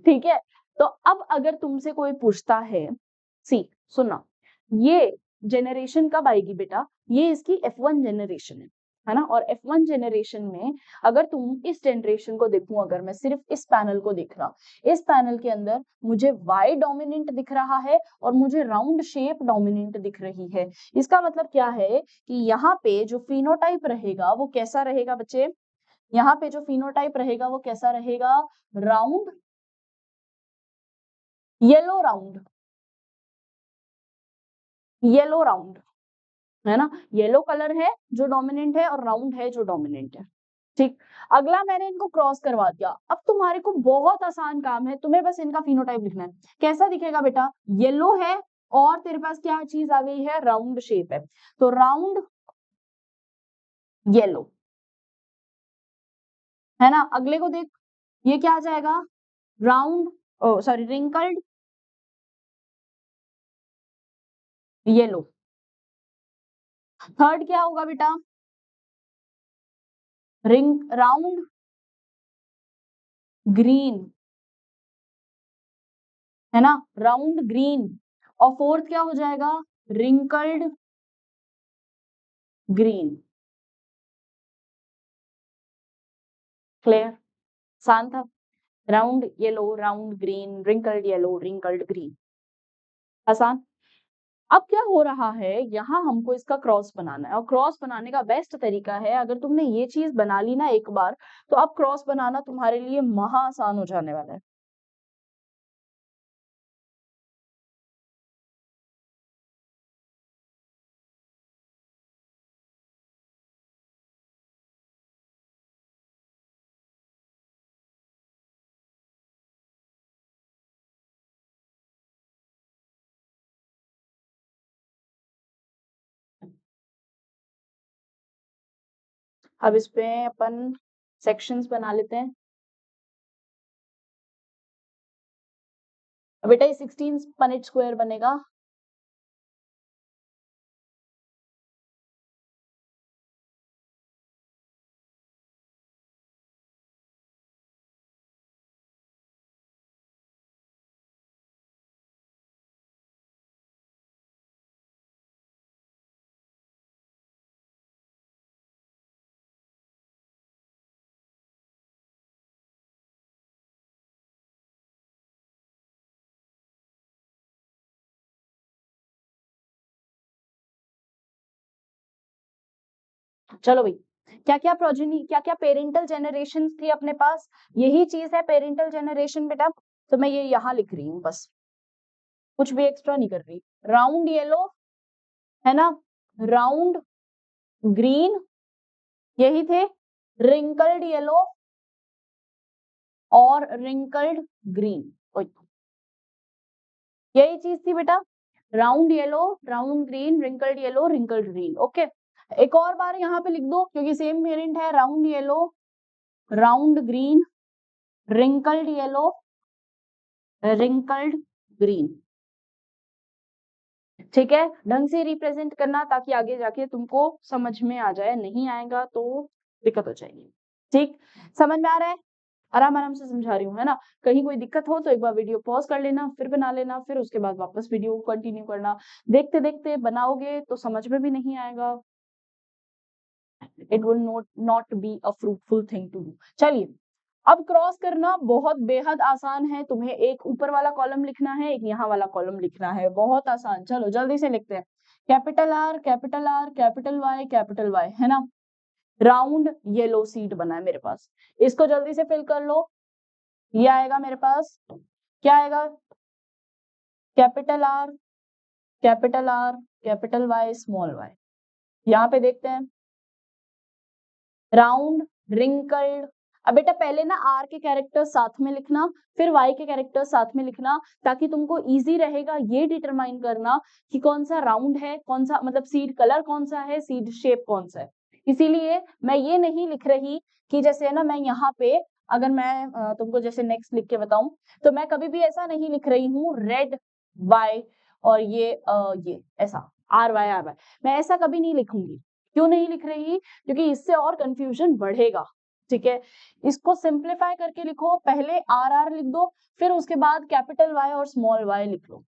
ठीक है, तो अब अगर तुमसे कोई पूछता है, सी सुनना, ये जेनरेशन कब आएगी बेटा, ये इसकी F1 जेनरेशन है ना, और F1 जेनरेशन में अगर तुम इस जनरेशन को देखूं, अगर मैं सिर्फ इस पैनल को देख रहा, इस पैनल के अंदर मुझे Y डोमिनेंट दिख रहा है और मुझे राउंड शेप डोमिनेंट दिख रही है। इसका मतलब क्या है कि यहाँ पे जो फिनोटाइप रहेगा वो कैसा रहेगा बच्चे, यहाँ पे जो फिनोटाइप रहेगा वो कैसा रहेगा, round, yellow round, yellow round, है ना, येलो कलर है जो डोमिनेंट है और राउंड है जो डोमिनेंट है। ठीक, अगला मैंने इनको क्रॉस करवा दिया, अब तुम्हारे को बहुत आसान काम है, तुम्हें बस इनका फिनोटाइप लिखना है। कैसा दिखेगा बेटा, येलो है और तेरे पास क्या चीज आ गई है, राउंड शेप है, तो राउंड येलो, है ना। अगले को देख, ये क्या आ जाएगा, round, sorry, wrinkled yellow. Third क्या होगा बेटा, राउंड ग्रीन, है ना, राउंड ग्रीन। और फोर्थ क्या हो जाएगा, रिंकल्ड ग्रीन। क्लियर, आसान था, round yellow, round green, wrinkled yellow, wrinkled green, आसान। अब क्या हो रहा है, यहाँ हमको इसका क्रॉस बनाना है, और क्रॉस बनाने का बेस्ट तरीका है, अगर तुमने ये चीज बना ली ना एक बार, तो अब क्रॉस बनाना तुम्हारे लिए महा आसान हो जाने वाला है। अब इस पे अपन सेक्शंस बना लेते हैं। बेटा ये 16 पनेट स्क्वायर बनेगा, चलो भाई, क्या क्या प्रोजेनी, क्या क्या पेरेंटल जनरेशन थी अपने पास, यही चीज है पेरेंटल जनरेशन बेटा। तो मैं ये यहाँ लिख रही हूँ बस, कुछ भी एक्स्ट्रा नहीं कर रही। राउंड येलो है ना, राउंड ग्रीन, यही थे। रिंकल्ड येलो और रिंकल्ड ग्रीन, यही चीज थी बेटा। Round yellow, round green, wrinkled yellow, wrinkled green. Okay, एक और बार यहाँ पे लिख दो क्योंकि सेम पेरेंट है। Round yellow, round green, wrinkled yellow, wrinkled green. ठीक है, ढंग से रिप्रेजेंट करना ताकि आगे जाके तुमको समझ में आ जाए, नहीं आएगा तो दिक्कत हो जाएगी। ठीक, समझ में आ रहा है? आराम आराम से समझा रही हूँ, है ना। कहीं कोई दिक्कत हो तो एक बार वीडियो पॉज कर लेना, फिर बना लेना, फिर उसके बाद वापस वीडियो कंटिन्यू करना। देखते देखते बनाओगे तो समझ में भी नहीं आएगा, it will not be a fruitful thing to do. चलिए, अब क्रॉस करना बहुत बेहद आसान है। तुम्हें एक ऊपर वाला कॉलम लिखना है, एक यहाँ वाला कॉलम लिखना है, बहुत आसान। चलो जल्दी से लिखते हैं। Capital R, capital R, capital Y, है ना। राउंड येलो सीट बना है मेरे पास, इसको जल्दी से फिल कर लो। ये आएगा मेरे पास, क्या आएगा? Capital R, capital R, capital Y, small Y. यहाँ पे देखते हैं, राउंड, रिंकल्ड। अब बेटा पहले ना आर के कैरेक्टर साथ में लिखना, फिर वाई के कैरेक्टर साथ में लिखना, ताकि तुमको इजी रहेगा ये डिटरमाइन करना कि कौन सा राउंड है, कौन सा मतलब सीड कलर कौन सा है, सीड शेप कौन सा है। इसीलिए मैं ये नहीं लिख रही कि जैसे ना मैं यहाँ पे, अगर मैं तुमको जैसे नेक्स्ट लिख के बताऊं, तो मैं कभी भी ऐसा नहीं लिख रही हूँ रेड वाई और ये ऐसा आर वाई, मैं ऐसा कभी नहीं लिखूंगी। क्यों नहीं लिख रही? क्योंकि इससे और कंफ्यूजन बढ़ेगा। ठीक है, इसको सिंप्लीफाई करके लिखो, पहले आर आर लिख दो, फिर उसके बाद कैपिटल वाई और स्मॉल वाई लिख लो।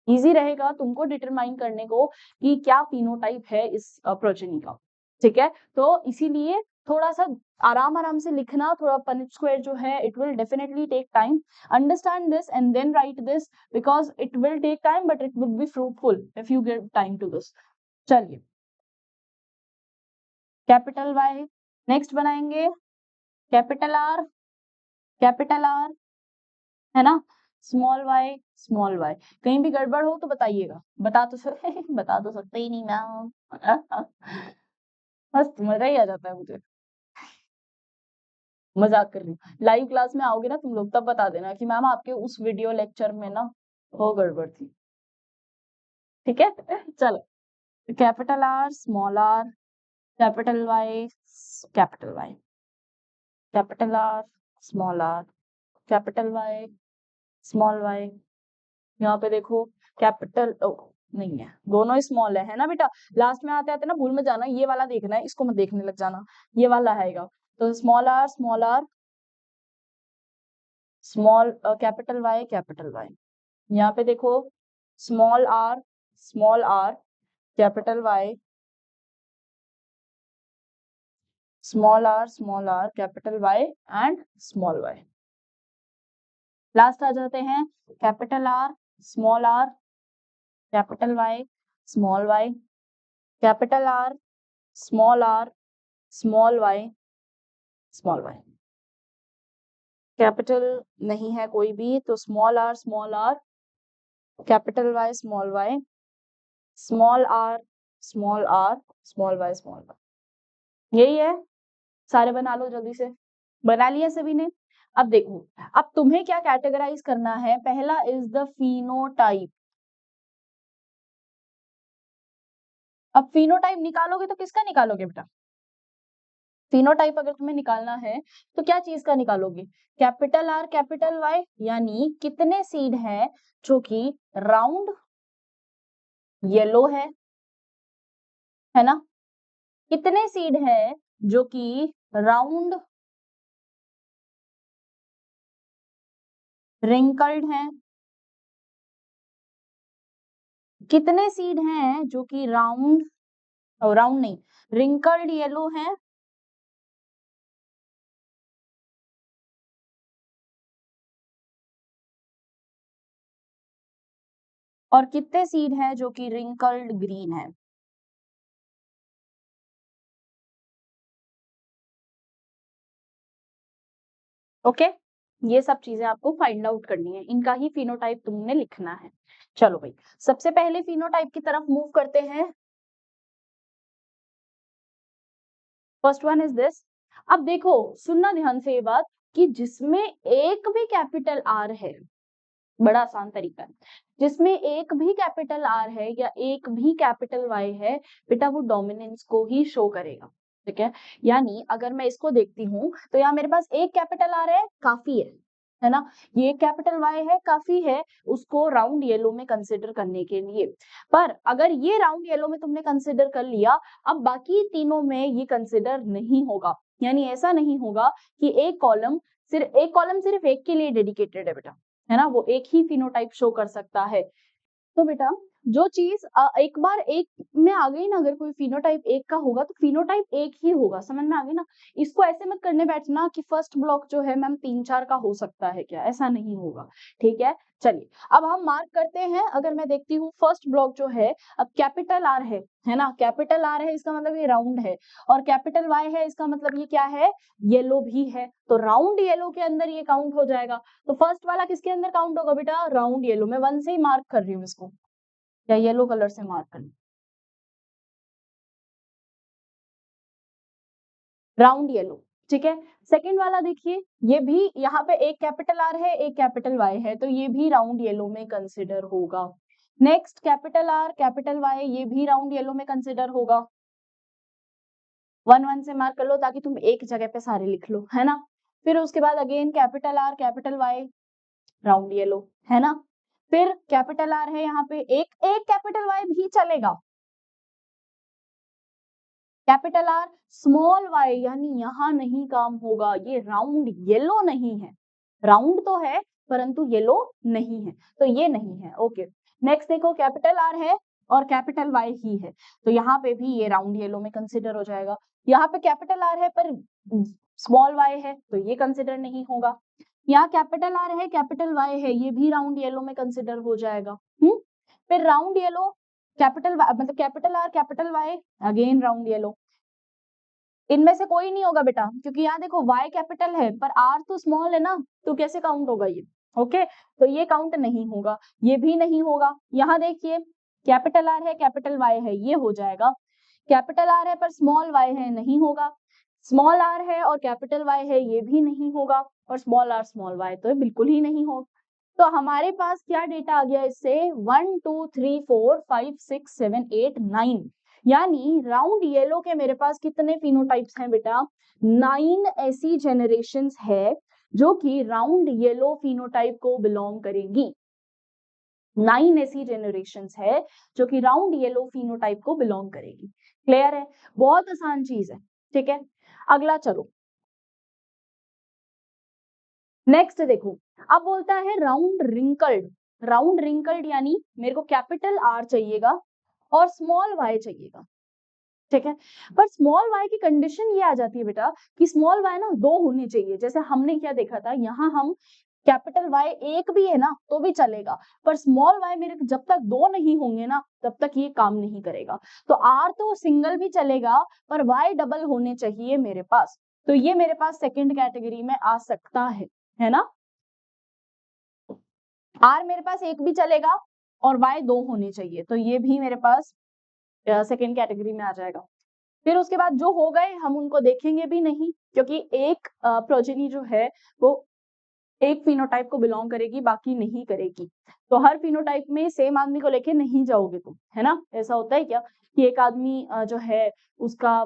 इजी रहेगा तुमको डिटरमाइन करने को कि क्या फिनोटाइप है इस प्रोजेनी का। ठीक है, तो इसीलिए थोड़ा सा आराम आराम से लिखना, थोड़ा पनिट स्क्वायर जो है it will definitely take time. Understand this and then write this, because it will take time but it will be fruitful if you give time to this. चलिए, कैपिटल वाई नेक्स्ट बनाएंगे, capital R, capital R, है ना, small Y. कहीं भी गड़बड़ हो तो बताइएगा, बता तो बता तो सकते ही नहीं मैम। बस मजा ही आ जाता है मुझे, मजाक कर रही हूँ। लाइव क्लास में आओगे ना तुम लोग तब बता देना कि मैम आपके उस वीडियो लेक्चर में ना वो गड़बड़ थी। ठीक है, चलो, capital R, small R, capital Y, capital Y, capital R, small R, capital Y, small Y. यहाँ पे देखो, कैपिटल नहीं है, दोनों स्मॉल है ना बेटा। लास्ट में आते आते ना भूल में जाना, ये वाला देखना है, इसको मत देखने लग जाना, ये वाला आएगा। तो small R, small R, small capital Y, capital Y. यहाँ पे देखो, small R, small R, capital Y, small R, capital Y and small Y. Last आ जाते हैं, capital R, small R, capital Y, small Y, capital R, small R, small Y, small Y. Capital नहीं है कोई भी, तो small R, capital Y, small Y, small R, small R, small Y, small Y. यही है, सारे बना लो जल्दी से। बना लिया सभी ने? अब देखो, अब तुम्हें क्या कैटेगराइज करना है। पहला इज द फिनोटाइप। अब फिनोटाइप निकालोगे तो किसका निकालोगे बेटा? फिनोटाइप अगर तुम्हें निकालना है तो क्या चीज का निकालोगे? कैपिटल आर, कैपिटल वाई, यानी कितने सीड है जो कि राउंड येलो है ना, कितने सीड है जो कि राउंड रिंकल्ड है, कितने सीड हैं जो कि राउंड, राउंड नहीं, रिंकल्ड येलो है, और कितने सीड हैं जो कि रिंकल्ड ग्रीन है। ओके, ये सब चीजें आपको फाइंड आउट करनी है, इनका ही फिनोटाइप तुमने लिखना है। चलो भाई, सबसे पहले फिनोटाइप की तरफ मूव करते हैं। First one is this. अब देखो, सुनना ध्यान से ये बात, कि जिसमें एक भी कैपिटल आर है, बड़ा आसान तरीका है, जिसमें एक भी कैपिटल आर है या एक भी कैपिटल वाई है, बेटा वो डोमिनेंस को ही शो करेगा। ठीक है, यानी अगर मैं इसको देखती हूँ तो यहाँ मेरे पास एक कैपिटल आर है, काफी है ना, ये कैपिटल वाई है, काफी है उसको राउंड येलो में कंसिडर करने के लिए। पर अगर ये राउंड येलो में तुमने कंसिडर कर लिया, अब बाकी तीनों में ये कंसिडर नहीं होगा। यानी ऐसा नहीं होगा कि एक कॉलम सिर्फ एक के लिए डेडिकेटेड है बेटा, है ना, वो एक ही फिनोटाइप शो कर सकता है। तो बेटा जो चीज एक बार एक में आ गई ना, अगर कोई फिनोटाइप एक का होगा तो फिनोटाइप एक ही होगा, समझ में आ गई ना। इसको ऐसे मत करने बैठना कि फर्स्ट ब्लॉक जो है मैम 3-4 का हो सकता है क्या, ऐसा नहीं होगा। ठीक है, चलिए अब हम मार्क करते हैं। अगर मैं देखती हूँ फर्स्ट ब्लॉक जो है, अब कैपिटल आर है ना, कैपिटल आर है इसका मतलब ये राउंड है, और कैपिटल वाई है इसका मतलब ये क्या है, येलो भी है, तो राउंड येलो के अंदर ये काउंट हो जाएगा। तो फर्स्ट वाला किसके अंदर काउंट होगा बेटा, राउंड येलो में। 1 से ही मार्क कर रही हूँ इसको, या येलो कलर से मार्क कर, राउंड येलो। ठीक है, सेकंड वाला देखिए, ये भी यहाँ पे एक कैपिटल आर है एक कैपिटल वाई है, तो ये भी राउंड येलो में कंसिडर होगा। Next capital R capital Y, ये भी राउंड येलो में कंसिडर होगा। 1-1 से मार्क कर लो ताकि तुम एक जगह पे सारे लिख लो, है ना। फिर उसके बाद again capital R capital Y, round yellow, है ना। फिर कैपिटल आर है यहाँ पे, एक एक कैपिटल वाई भी चलेगा, कैपिटल आर स्मॉल वाई, यानी यहां नहीं काम होगा, ये राउंड येलो नहीं है, राउंड तो है परंतु येलो नहीं है, तो ये नहीं है। ओके, नेक्स्ट देखो, कैपिटल आर है और कैपिटल वाई ही है, तो यहाँ पे भी ये राउंड येलो में कंसिडर हो जाएगा। यहाँ पे कैपिटल आर है पर स्मॉल वाई है, तो ये कंसिडर नहीं होगा। यहाँ कैपिटल आर है कैपिटल वाई है, ये भी राउंड येलो में कंसिडर हो जाएगा। फिर राउंड येलो कैपिटल मतलब capital R capital Y, again round yellow. इनमें से कोई नहीं होगा बेटा, क्योंकि यहाँ देखो y कैपिटल है पर r तो स्मॉल है ना, तो कैसे काउंट होगा ये। ओके, तो ये काउंट नहीं होगा, ये भी नहीं होगा। यहाँ देखिए, कैपिटल R है कैपिटल Y है, ये हो जाएगा। कैपिटल R है पर स्मॉल y है, नहीं होगा। स्मॉल r है और कैपिटल Y है, ये भी नहीं होगा। और स्मॉल r स्मॉल y तो बिल्कुल ही नहीं होगा। तो हमारे पास क्या डेटा आ गया इससे, 1 2 3 4 5 6 7 8 9, यानी राउंड येलो के मेरे पास कितने फिनोटाइप्स हैं बेटा, 9 ऐसी जेनरेशंस है जो कि राउंड येलो फिनोटाइप को बिलोंग करेगी। 9 ऐसी जेनरेशंस है जो कि राउंड येलो फिनोटाइप को बिलोंग करेगी। क्लियर है, बहुत आसान चीज है। ठीक है, अगला चलो, नेक्स्ट देखो, अब बोलता है राउंड रिंकल्ड। राउंड रिंकल्ड यानी मेरे को कैपिटल आर चाहिएगा और स्मॉल वाई चाहिएगा। ठीक है, पर स्मॉल वाई की कंडीशन ये आ जाती है बेटा कि स्मॉल वाई ना 2 होने चाहिए। जैसे हमने क्या देखा था, यहाँ हम कैपिटल वाई एक भी है ना तो भी चलेगा, पर स्मॉल वाई मेरे जब तक 2 नहीं होंगे ना तब तक ये काम नहीं करेगा। तो आर तो सिंगल भी चलेगा पर वाई डबल होने चाहिए मेरे पास, तो ये मेरे पास सेकंड कैटेगरी में आ सकता है ना। आर मेरे पास एक भी चलेगा और वाई 2 होने चाहिए, तो ये भी मेरे पास सेकंड कैटेगरी में आ जाएगा। फिर उसके बाद जो हो गए हम उनको देखेंगे भी नहीं, क्योंकि एक प्रोजेनी जो है वो एक फिनोटाइप को बिलोंग करेगी, बाकी नहीं करेगी। तो हर फिनोटाइप में सेम आदमी को लेके नहीं जाओगे तुम, है ना। ऐसा होता है क्या कि एक आदमी जो है उसका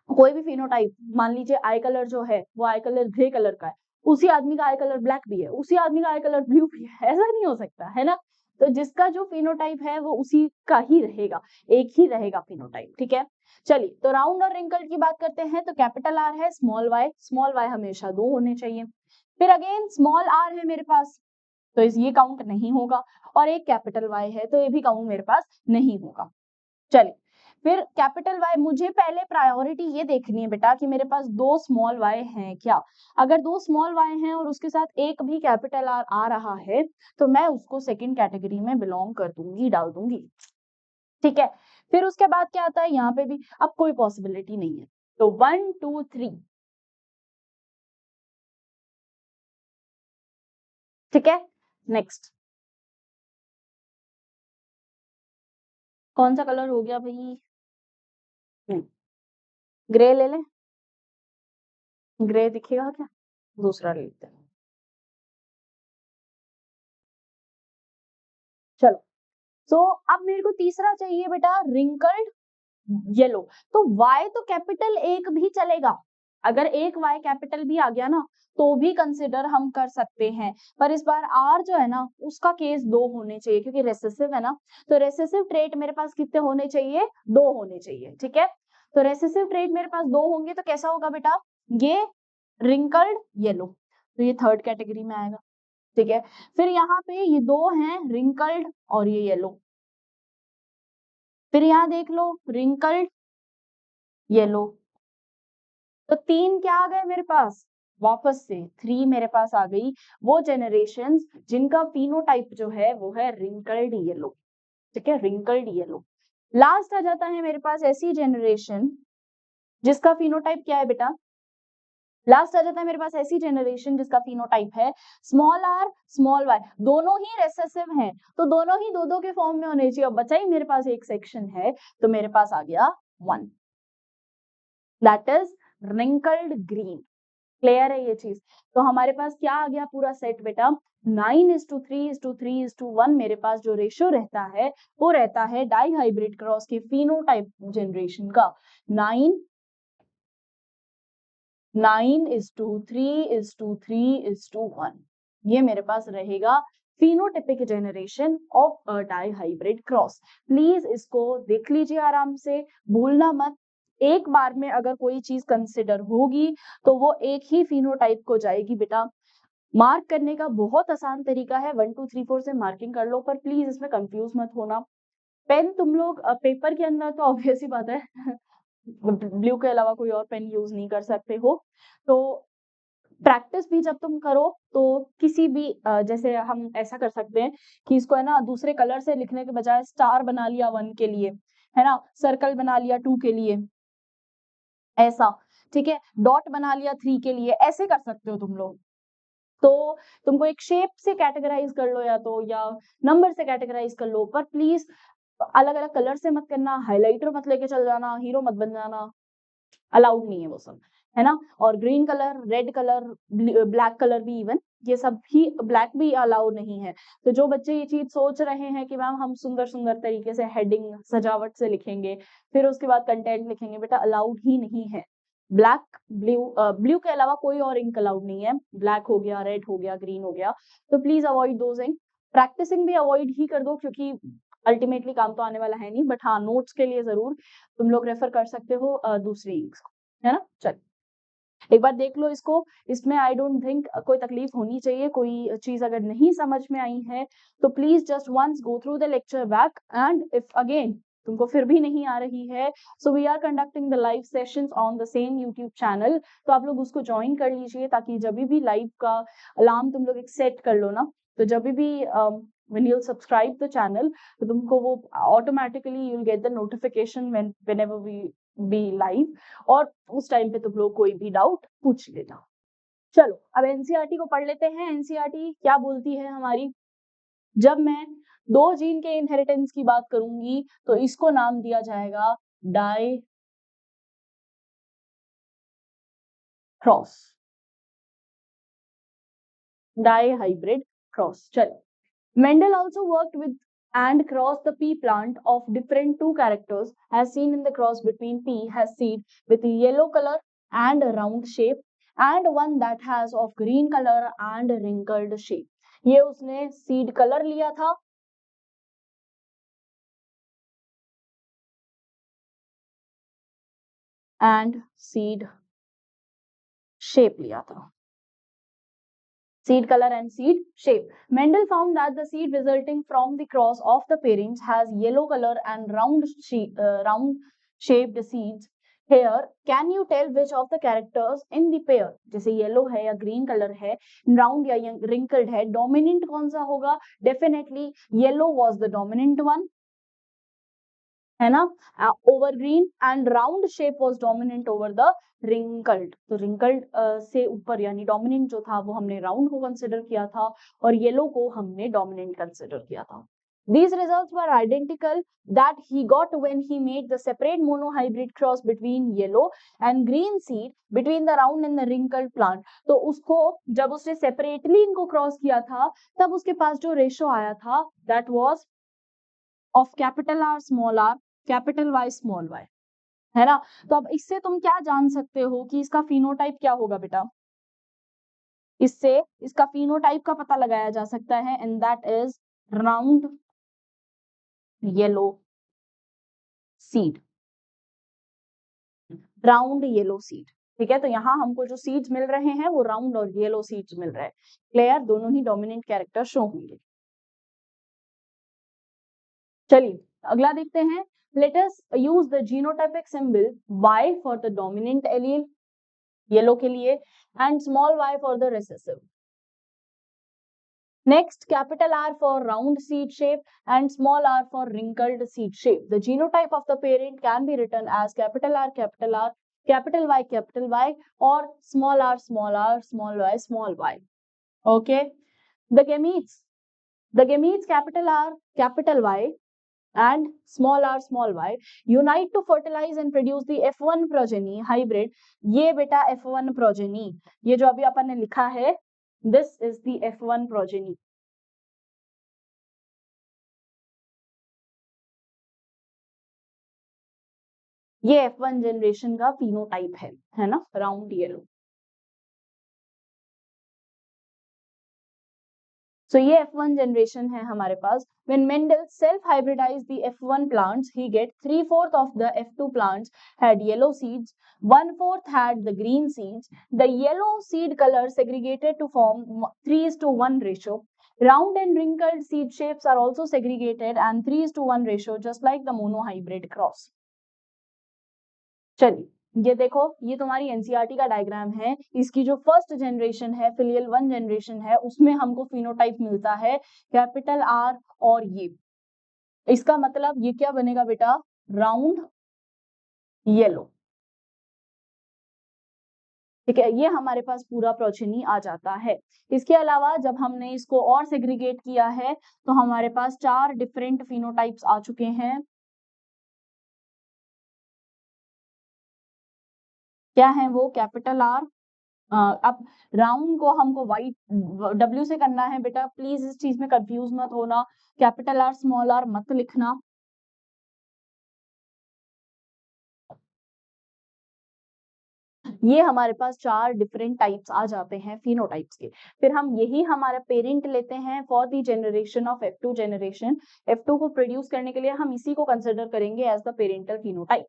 कोई भी फिनोटाइप, मान लीजिए आई कलर जो है वो आई कलर ग्रे कलर का है, उसी आदमी का आई कलर ब्लैक भी है, उसी आदमी का आई कलर ब्लू भी है, ऐसा नहीं हो सकता, है ना। तो जिसका जो फिनोटाइप है वो उसी का ही रहेगा, एक ही रहेगा फिनोटाइप। ठीक है, चलिए तो राउंड और रिंकल्ड की बात करते हैं। तो कैपिटल आर है स्मॉल वाई हमेशा 2 होने चाहिए। फिर अगेन स्मॉल आर है मेरे पास, तो ये काउंट नहीं होगा, और एक कैपिटल वाई है तो ये भी काउंट मेरे पास नहीं होगा। चलिए, फिर कैपिटल वाई, मुझे पहले प्रायोरिटी ये देखनी है बेटा कि मेरे पास 2 स्मॉल वाई हैं क्या। अगर 2 स्मॉल वाई हैं और उसके साथ एक भी कैपिटल आर आ रहा है तो मैं उसको सेकंड कैटेगरी में बिलोंग कर दूंगी, डाल दूंगी। ठीक है, फिर उसके बाद क्या आता है, यहाँ पे भी अब कोई पॉसिबिलिटी नहीं है, तो 1 2 3 ठीक है, नेक्स्ट कौन सा कलर हो गया भाई? ग्रे ले लें, ग्रे दिखेगा क्या? दूसरा ले लेते हैं। चलो, तो अब मेरे को तीसरा चाहिए बेटा, रिंकल्ड येलो। तो वाई तो कैपिटल एक भी चलेगा, अगर एक वाई कैपिटल भी आ गया ना तो भी कंसिडर हम कर सकते हैं, पर इस बार आर जो है ना उसका केस 2 होने चाहिए, क्योंकि रेसेसिव है ना, तो रेसेसिव ट्रेट मेरे पास कितने होने चाहिए? 2 होने चाहिए, ठीक है। तो रेसेसिव ट्रेट मेरे पास 2 होंगे तो कैसा होगा बेटा? ये रिंकल्ड येलो, तो ये थर्ड कैटेगरी में आएगा, ठीक है। फिर यहाँ पे ये 2 हैं, रिंकल्ड और ये येलो, फिर यहाँ देख लो रिंकल्ड येलो, तो 3 क्या आ गए मेरे पास? वापस से 3 मेरे पास आ गई, वो जनरेशंस जिनका फिनोटाइप जो है वो है रिंकल्ड येलो, ठीक है, रिंकल्ड येलो। लास्ट आ जाता है मेरे पास ऐसी जनरेशन जिसका फिनोटाइप क्या है बेटा? लास्ट आ जाता है मेरे पास ऐसी जनरेशन जिसका फिनोटाइप है स्मॉल आर स्मॉल वाई, दोनों ही रेसेसिव हैं, तो दोनों ही 2-2 के फॉर्म में होने चाहिए। अब बचा ही मेरे पास एक सेक्शन है, तो मेरे पास आ गया 1, that is wrinkled green. Clear है ये चीज? तो हमारे पास क्या आ गया पूरा सेट बेटा? 9:3:3:1 मेरे पास जो रेशियो रहता है वो रहता है डाई हाइब्रिड क्रॉस के फिनोटाइप जनरेशन का। 9:3:3:1 ये मेरे पास रहेगा phenotypic generation of a dihybrid cross. Please इसको देख लीजिए आराम से, भूलना मत। एक बार में अगर कोई चीज कंसिडर होगी तो वो एक ही फिनोटाइप को जाएगी बेटा। मार्क करने का बहुत आसान तरीका है, 1 2 3 4 से मार्किंग कर लो, पर प्लीज इसमें कंफ्यूज मत होना। पेन तुम लोग पेपर के अंदर तो ऑब्वियस ही बात है ब्लू के अलावा कोई और पेन यूज नहीं कर सकते हो, तो प्रैक्टिस भी जब तुम करो तो किसी भी जैसे हम ऐसा कर सकते हैं कि इसको है ना दूसरे कलर से लिखने के बजाय स्टार बना लिया 1 के लिए, है ना, सर्कल बना लिया 2 के लिए, ऐसा, ठीक है, डॉट बना लिया 3 के लिए, ऐसे कर सकते हो तुम लोग। तो तुमको एक शेप से कैटेगराइज कर लो या तो, या नंबर से कैटेगराइज कर लो, पर प्लीज अलग अलग कलर से मत करना, हाइलाइटर मत लेके चल जाना, हीरो मत बन जाना, अलाउड नहीं है वो सब, है ना। और green colour, red colour, black colour भी, इवन ये सब भी, ब्लैक भी अलाउड नहीं है। तो जो बच्चे ये चीज सोच रहे हैं कि मैम हम सुंदर सुंदर तरीके से हेडिंग सजावट से लिखेंगे फिर उसके बाद कंटेंट लिखेंगे, बेटा अलाउड ही नहीं है। ब्लैक, ब्लू के अलावा कोई और इंक अलाउड नहीं है, ब्लैक हो गया, रेड हो गया, ग्रीन हो गया, तो please avoid those ink. Practising भी अवॉइड ही कर दो, क्योंकि अल्टीमेटली काम तो आने वाला है नहीं, बट हाँ नोट्स के लिए जरूर तुम लोग रेफर कर सकते हो दूसरी इंक्स को, है ना। चल एक बार देख लो इसको, इसमें आई डोंट थिंक कोई तकलीफ होनी चाहिए। कोई चीज अगर नहीं समझ में आई है तो please just once go through the lecture back, and if again तुमको फिर भी नहीं आ रही है, so we are conducting the live sessions on the same YouTube channel, तो आप लोग उसको ज्वाइन कर लीजिए, ताकि जब भी लाइव का अलार्म तुम लोग एक सेट कर लो ना, तो जब भी when you'll subscribe the channel तो तुमको वो automatically you'll get the notification whenever we be live, और उस टाइम पे तुम लोग कोई भी डाउट पूछ लेना। चलो अब एनसीईआरटी को पढ़ लेते हैं। एनसीईआरटी क्या बोलती है हमारी? जब मैं 2 जीन के इनहेरिटेंस की बात करूंगी तो इसको नाम दिया जाएगा di cross, dihybrid cross. चलो, Mendel also worked with and crossed the pea plant of different 2 characters as seen in the cross between pea has seed with a yellow color and a round shape and one that has of green color and wrinkled shape। ये उसने seed colour लिया था and seed shape लिया था, seed color and seed shape। Mendel found that the seed resulting from the cross of the parents has yellow color and round shaped seeds। Here, can you tell which of the characters in the pair, जैसे yellow है या green colour है, round या wrinkled है, dominant कौन सा होगा? Definitely yellow was the dominant one, है ना, over green and round shape was dominant over the wrinkled. तो रिंकल्ड से ऊपर यानी डोमिनेंट जो था वो हमने राउंड को कंसिडर किया था और येलो को हमने डोमिनेंट कंसिडर किया था। These results were identical that he got when he made the separate monohybrid cross between yellow and green seed between the round and the wrinkled plant। तो उसको जब उसने सेपरेटली इनको क्रॉस किया था तब उसके पास जो रेशो आया था that was of capital R small r capital Y small y, है ना। तो अब इससे तुम क्या जान सकते हो कि इसका फिनोटाइप क्या होगा बेटा, इससे इसका फिनोटाइप का पता लगाया जा सकता है and that is round yellow seed, round yellow seed. ठीक है, तो यहाँ हमको जो सीड्स मिल रहे हैं वो राउंड और येलो सीड्स मिल रहे हैं। क्लियर, दोनों ही डोमिनेंट कैरेक्टर शो होंगे। चलिए अगला देखते हैं। Let us use the genotypic symbol Y for the dominant allele yellow के लिए and small y for the recessive. Next, capital R for round seed shape and small r for wrinkled seed shape. The genotype of the parent can be written as capital R, capital R, capital Y, or small r, small r, small y, small y. Okay. The gametes capital R, capital Y, and small r, small y unite to fertilize and produce the F1 progeny hybrid. ये बेटा F1 progeny, ये जो अभी अपन ने लिखा है, this is the F1 progeny. ये F1 generation का फिनोटाइप है ना, राउंड येलो। So ये F1 जनरेशन है हमारे पास। When Mendel self-hybridized the F1 plants, he get 3/4 of the F2 plants had yellow seeds, 1/4 had the green seeds. The yellow seed color segregated to form 3:1 ratio. Round and wrinkled seed shapes are also segregated and 3:1 ratio, just like the monohybrid cross. चलिए ये देखो, ये तुम्हारी NCERT का diagram है। इसकी जो first generation है, फिलियल 1 जनरेशन है, उसमें हमको फिनोटाइप मिलता है कैपिटल आर और ये। इसका मतलब ये क्या बनेगा बेटा, राउंड येलो। ठीक है, ये हमारे पास पूरा प्रोजेनी आ जाता है। इसके अलावा जब हमने इसको और सेग्रीगेट किया है तो हमारे पास 4 डिफरेंट फिनोटाइप्स आ चुके हैं। क्या है वो, कैपिटल आर। अब राउंड को हमको वाइट डब्ल्यू से करना है बेटा, प्लीज इस चीज में कंफ्यूज मत होना, कैपिटल आर स्मॉल आर मत लिखना। ये हमारे पास 4 डिफरेंट टाइप्स आ जाते हैं फिनोटाइप्स के। फिर हम यही हमारा पेरेंट लेते हैं for the generation of F2 generation. F2 को प्रोड्यूस करने के लिए हम इसी को कंसिडर करेंगे एज द पेरेंटल फिनोटाइप।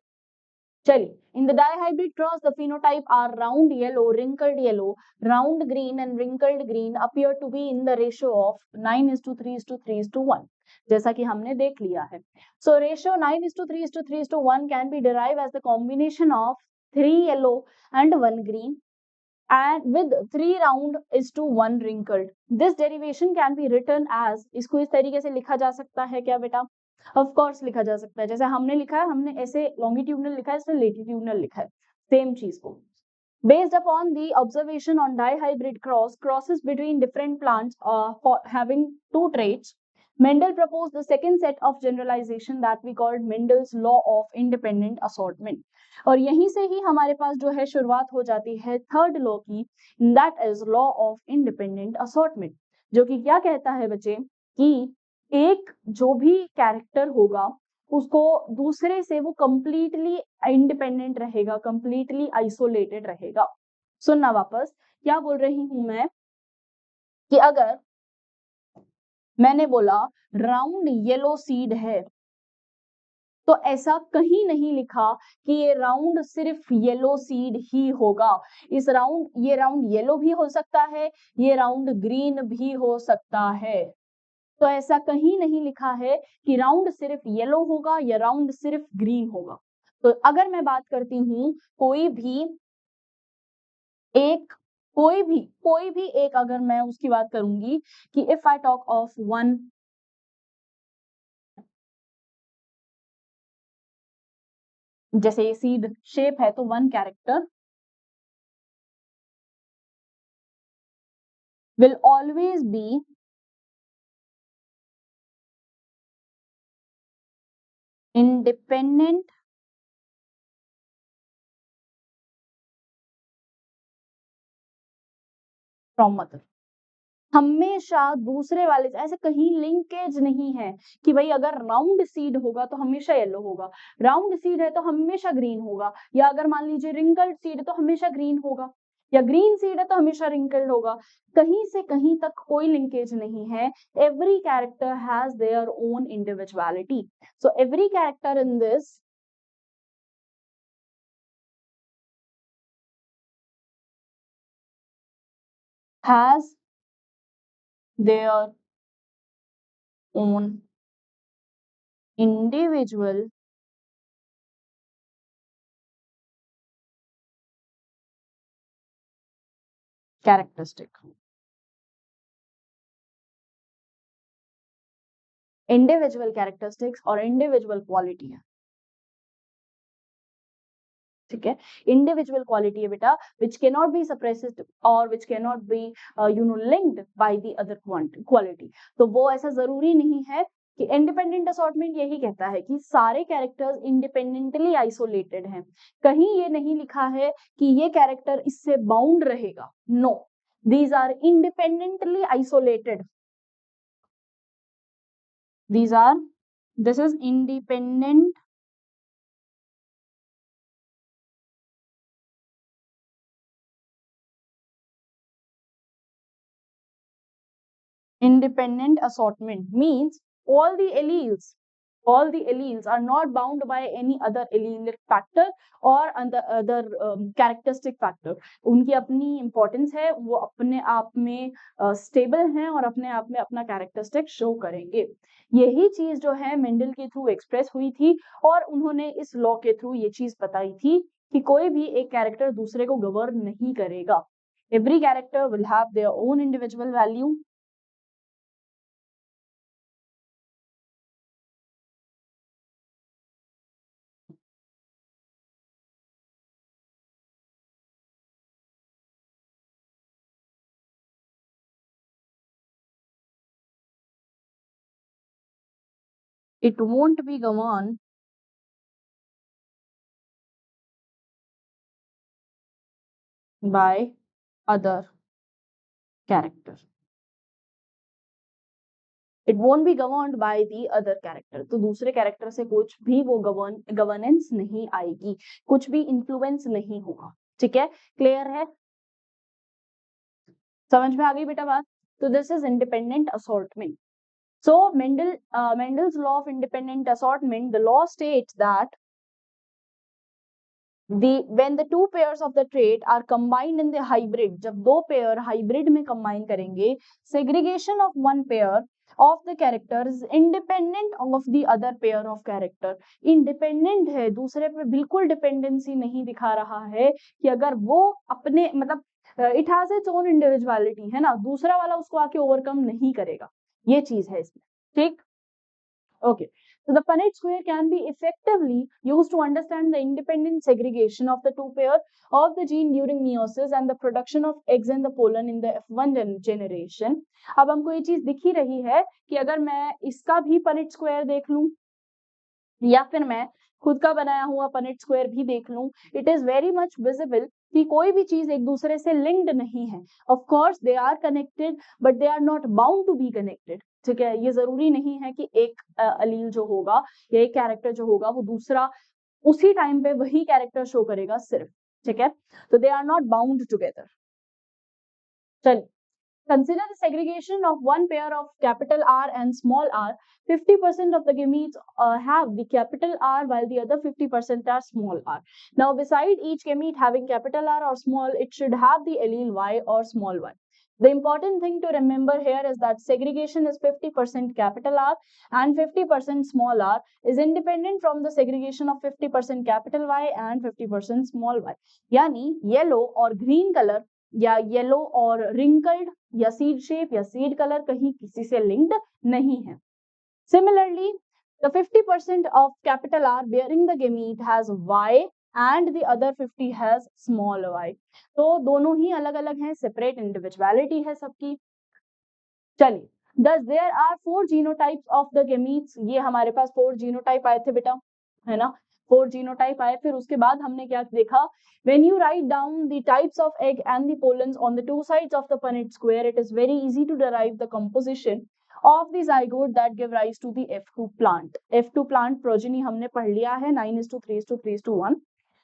चलिए, in the dihybrid cross the phenotype are round yellow, wrinkled yellow, round green and wrinkled green appear to be in the ratio of 9:3:3:1, जैसा कि हमने देख लिया है। So ratio 9:3:3:1 can be derived as the combination of 3 yellow and 1 green and with 3 round is to 1 wrinkled. This derivation can be written as, इसको इस तरीके से लिखा जा सकता है क्या बेटा, ऑफ कोर्स लिखा जा सकता है, जैसे हमने लिखा है, हमने ऐसे लॉन्गिट्यूडनल लिखा है, इसमें लेटिट्यूडनल लिखा है, सेम चीज को। Based upon the observation on dihybrid crosses between different plants for having 2 traits, Mendel proposed the second set of generalization that we called Mendel's law of independent assortment. और यहीं से ही हमारे पास जो है शुरुआत हो जाती है थर्ड लॉ की, that is law of independent assortment, जो कि क्या कहता है बच्चे कि एक जो भी कैरेक्टर होगा उसको दूसरे से वो कंप्लीटली इंडिपेंडेंट रहेगा, कंप्लीटली आइसोलेटेड रहेगा। सुनना वापस, क्या बोल रही हूं मैं कि अगर मैंने बोला राउंड येलो सीड है तो ऐसा कहीं नहीं लिखा कि ये राउंड सिर्फ येलो सीड ही होगा। ये राउंड येलो भी हो सकता है, ये राउंड ग्रीन भी हो सकता है। तो ऐसा कहीं नहीं लिखा है कि राउंड सिर्फ येलो होगा या राउंड सिर्फ ग्रीन होगा। तो अगर मैं बात करती हूं कोई भी एक अगर मैं उसकी बात करूंगी कि if I talk of one जैसे ये सीड शेप है तो 1 character will always be independent from mother। हमेशा दूसरे वाले से, ऐसे कहीं लिंकेज नहीं है कि भाई अगर राउंड सीड होगा तो हमेशा येलो होगा, राउंड सीड है तो हमेशा ग्रीन होगा, या अगर मान लीजिए रिंकल्ड सीड है तो हमेशा ग्रीन होगा, या ग्रीन सीड है तो हमेशा रिंकल्ड होगा। कहीं से कहीं तक कोई लिंकेज नहीं है। Every character has their own individuality. So every character in this has their own individual characteristic। Individual characteristics और इंडिविजुअल क्वालिटी है, ठीक है। इंडिविजुअल क्वालिटी है बेटा which can not be suppressed और which can not be linked by the other quality. तो वो ऐसा जरूरी नहीं है कि इंडिपेंडेंट असॉर्टमेंट यही कहता है कि सारे कैरेक्टर्स इंडिपेंडेंटली आइसोलेटेड हैं। कहीं ये नहीं लिखा है कि ये कैरेक्टर इससे बाउंड रहेगा, no, these are independently isolated. This is independent assortment means all the alleles are not bound by any other allelic factor or other characteristic factor। उनकी अपनी इंपॉर्टेंस है, वो अपने आप में स्टेबल हैं और अपने आप में अपना कैरेक्टरिस्टिक शो करेंगे। यही चीज जो है मेंडल के थ्रू एक्सप्रेस हुई थी और उन्होंने इस लॉ के थ्रू ये चीज बताई थी कि कोई भी एक कैरेक्टर दूसरे को गवर्न नहीं करेगा। Every character will have their own individual value. It won't be governed by other character। It won't be governed by the other character। तो दूसरे कैरेक्टर से कुछ भी वो गवर्नेंस नहीं आएगी, कुछ भी इन्फ्लुएंस नहीं होगा, ठीक है। क्लियर है, समझ में आ गई बेटा बात। तो this is independent assortment. So Mendel's law of independent assortment, the law states that when the two pairs of the trait are combined in the hybrid, जब दो पेयर हाइब्रिड में कंबाइन करेंगे, segregation of one pair of the characters independent of the other pair of character। Independent है, दूसरे पे बिल्कुल dependency नहीं दिखा रहा है कि अगर वो अपने मतलब it has its own individuality, है ना, दूसरा वाला उसको आके ओवरकम नहीं करेगा, ये चीज है इसमें, ठीक। Okay, so the Punnett square can be effectively used to understand the independent segregation of the two pair of the gene during meiosis and the production of eggs and the pollen in the F1 generation। अब हमको ये चीज दिख ही रही है कि अगर मैं इसका भी Punnett square देख लूं या फिर मैं खुद का बनाया हुआ Punnett square भी देख लूं, it is very much visible कि कोई भी चीज एक दूसरे से लिंक्ड नहीं है। Of course they are connected but they are not bound to be connected, ठीक है। ये जरूरी नहीं है कि एक अलील जो होगा या एक कैरेक्टर जो होगा वो दूसरा उसी टाइम पे वही कैरेक्टर शो करेगा सिर्फ, ठीक है। तो they are not bound together. चलिए, consider the segregation of one pair of capital R and small r। 50% of the gametes have the capital R while the other 50% are small r। Now beside each gamete having capital R or small, it should have the allele Y or small y। The important thing to remember here is that segregation is 50% capital R and 50% small r is independent from the segregation of 50% capital Y and 50% small y। यानी yellow और green colour या yellow और wrinkled या seed shape या seed colour कहीं किसी से linked नहीं है। Similarly the 50% of capital R bearing the gamete has Y and the other 50 has small y. तो दोनों ही अलग अलग हैं, सेपरेट इंडिविजुअलिटी है सबकी. चलिए, thus there are 4 genotypes of the gametes. ये हमारे पास 4 genotype आए थे बेटा, है ना. 4 genotype आए. फिर उसके बाद हमने क्या देखा, when you write down the types of egg and the pollens on the two sides of the Punnett square, it is very easy to derive the composition of the zygote that give rise to the F2 plant. F2 plant progeny हमने पढ़ लिया है 9:3:3:1.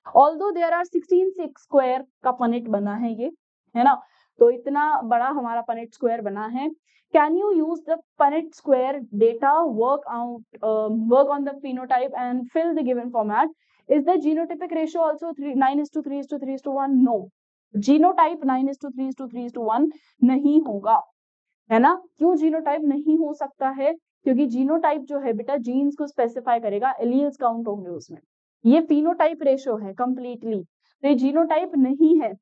Although there are 16 square का Punnett बना है ये, है ना. तो इतना बड़ा हमारा Punnett square बना है. Can you use the Punnett square data, work on the phenotype and fill the given format? Is the genotypic ratio also 9:3:3:1? No. Genotype 9:3:3:1 नहीं होगा, है ना. क्यों जीनोटाइप नहीं हो सकता है? क्योंकि जीनोटाइप जो है बेटा जीन्स को स्पेसिफाई करेगा, एलील्स काउंट होंगे उसमें. ये फिनोटाइप रेशो है कंप्लीटली, तो ये जीनोटाइप नहीं है.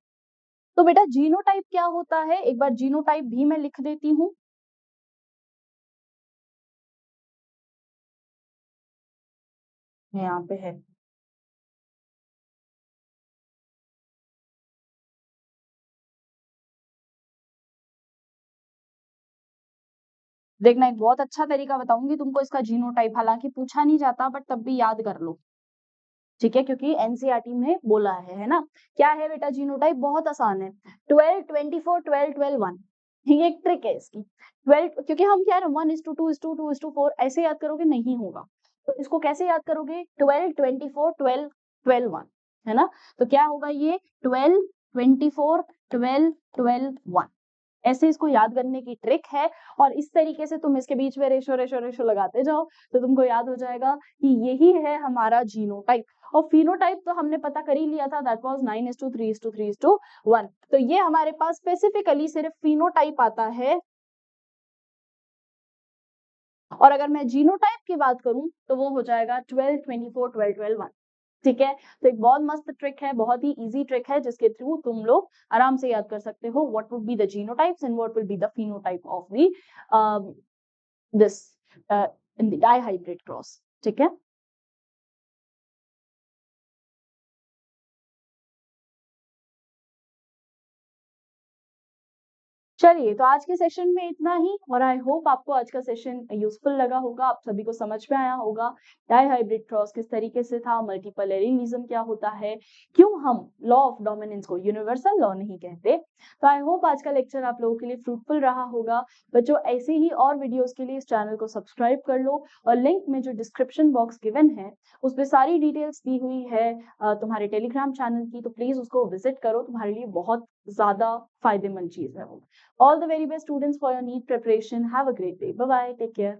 तो बेटा जीनोटाइप क्या होता है, एक बार जीनोटाइप भी मैं लिख देती हूँ. यहाँ पे है. देखना, एक बहुत अच्छा तरीका बताऊंगी तुमको इसका जीनोटाइप, हालांकि पूछा नहीं जाता बट तब भी याद कर लो, ठीक है, क्योंकि एनसीईआरटी में बोला है ना. क्या है बेटा जीनोटाइप? बहुत आसान है, 12 24 12 12 1. ये एक ट्रिक है इसकी. 12 क्योंकि हम क्या है 1:2 2:4 ऐसे याद करोगे नहीं होगा, तो इसको कैसे याद करोगे, 12 24 12 12 1, है ना. तो क्या होगा ये 12 24 12 12 1. ऐसे इसको याद करने की ट्रिक है, और इस तरीके से तुम इसके बीच में रेशो रेशो रेशो लगाते जाओ तो तुमको याद हो जाएगा कि यही है हमारा जीनोटाइप. और फिनोटाइप तो हमने पता कर ही लिया था, दैट वाज 9:3:3:1. तो ये हमारे पास स्पेसिफिकली सिर्फ फिनोटाइप आता है, और अगर मैं जीनोटाइप की बात करूं तो वो हो जाएगा 12 24 12 12 1. ठीक है, तो एक बहुत मस्त ट्रिक है, बहुत ही इजी ट्रिक है, जिसके थ्रू तुम लोग आराम से याद कर सकते हो what would be the genotypes and what will be the phenotype of the this in the dihybrid cross. ठीक है. चलिए, तो आज के सेशन में इतना ही, और आई होप आपको आज का सेशन यूजफुल लगा होगा, आप सभी को समझ में आया होगा डाई हाइब्रिड क्रॉस किस तरीके से था, मल्टीपल एलिनिज्म क्या होता है, क्यों हम लॉ ऑफ डोमिनेंस को यूनिवर्सल लॉ नहीं कहते. तो आई होप आज का लेक्चर आप लोगों के लिए फ्रूटफुल रहा होगा. बच्चों, ऐसे ही और वीडियोस के लिए इस चैनल को सब्सक्राइब कर लो, और लिंक में जो डिस्क्रिप्शन बॉक्स गिवन है उस पर सारी डिटेल्स दी हुई है तुम्हारे टेलीग्राम चैनल की, तो प्लीज उसको विजिट करो, तुम्हारे लिए बहुत ज्यादा फायदेमंद चीज है वो. All the very best students for your NEET preparation. Have a great day. Bye bye. Take care.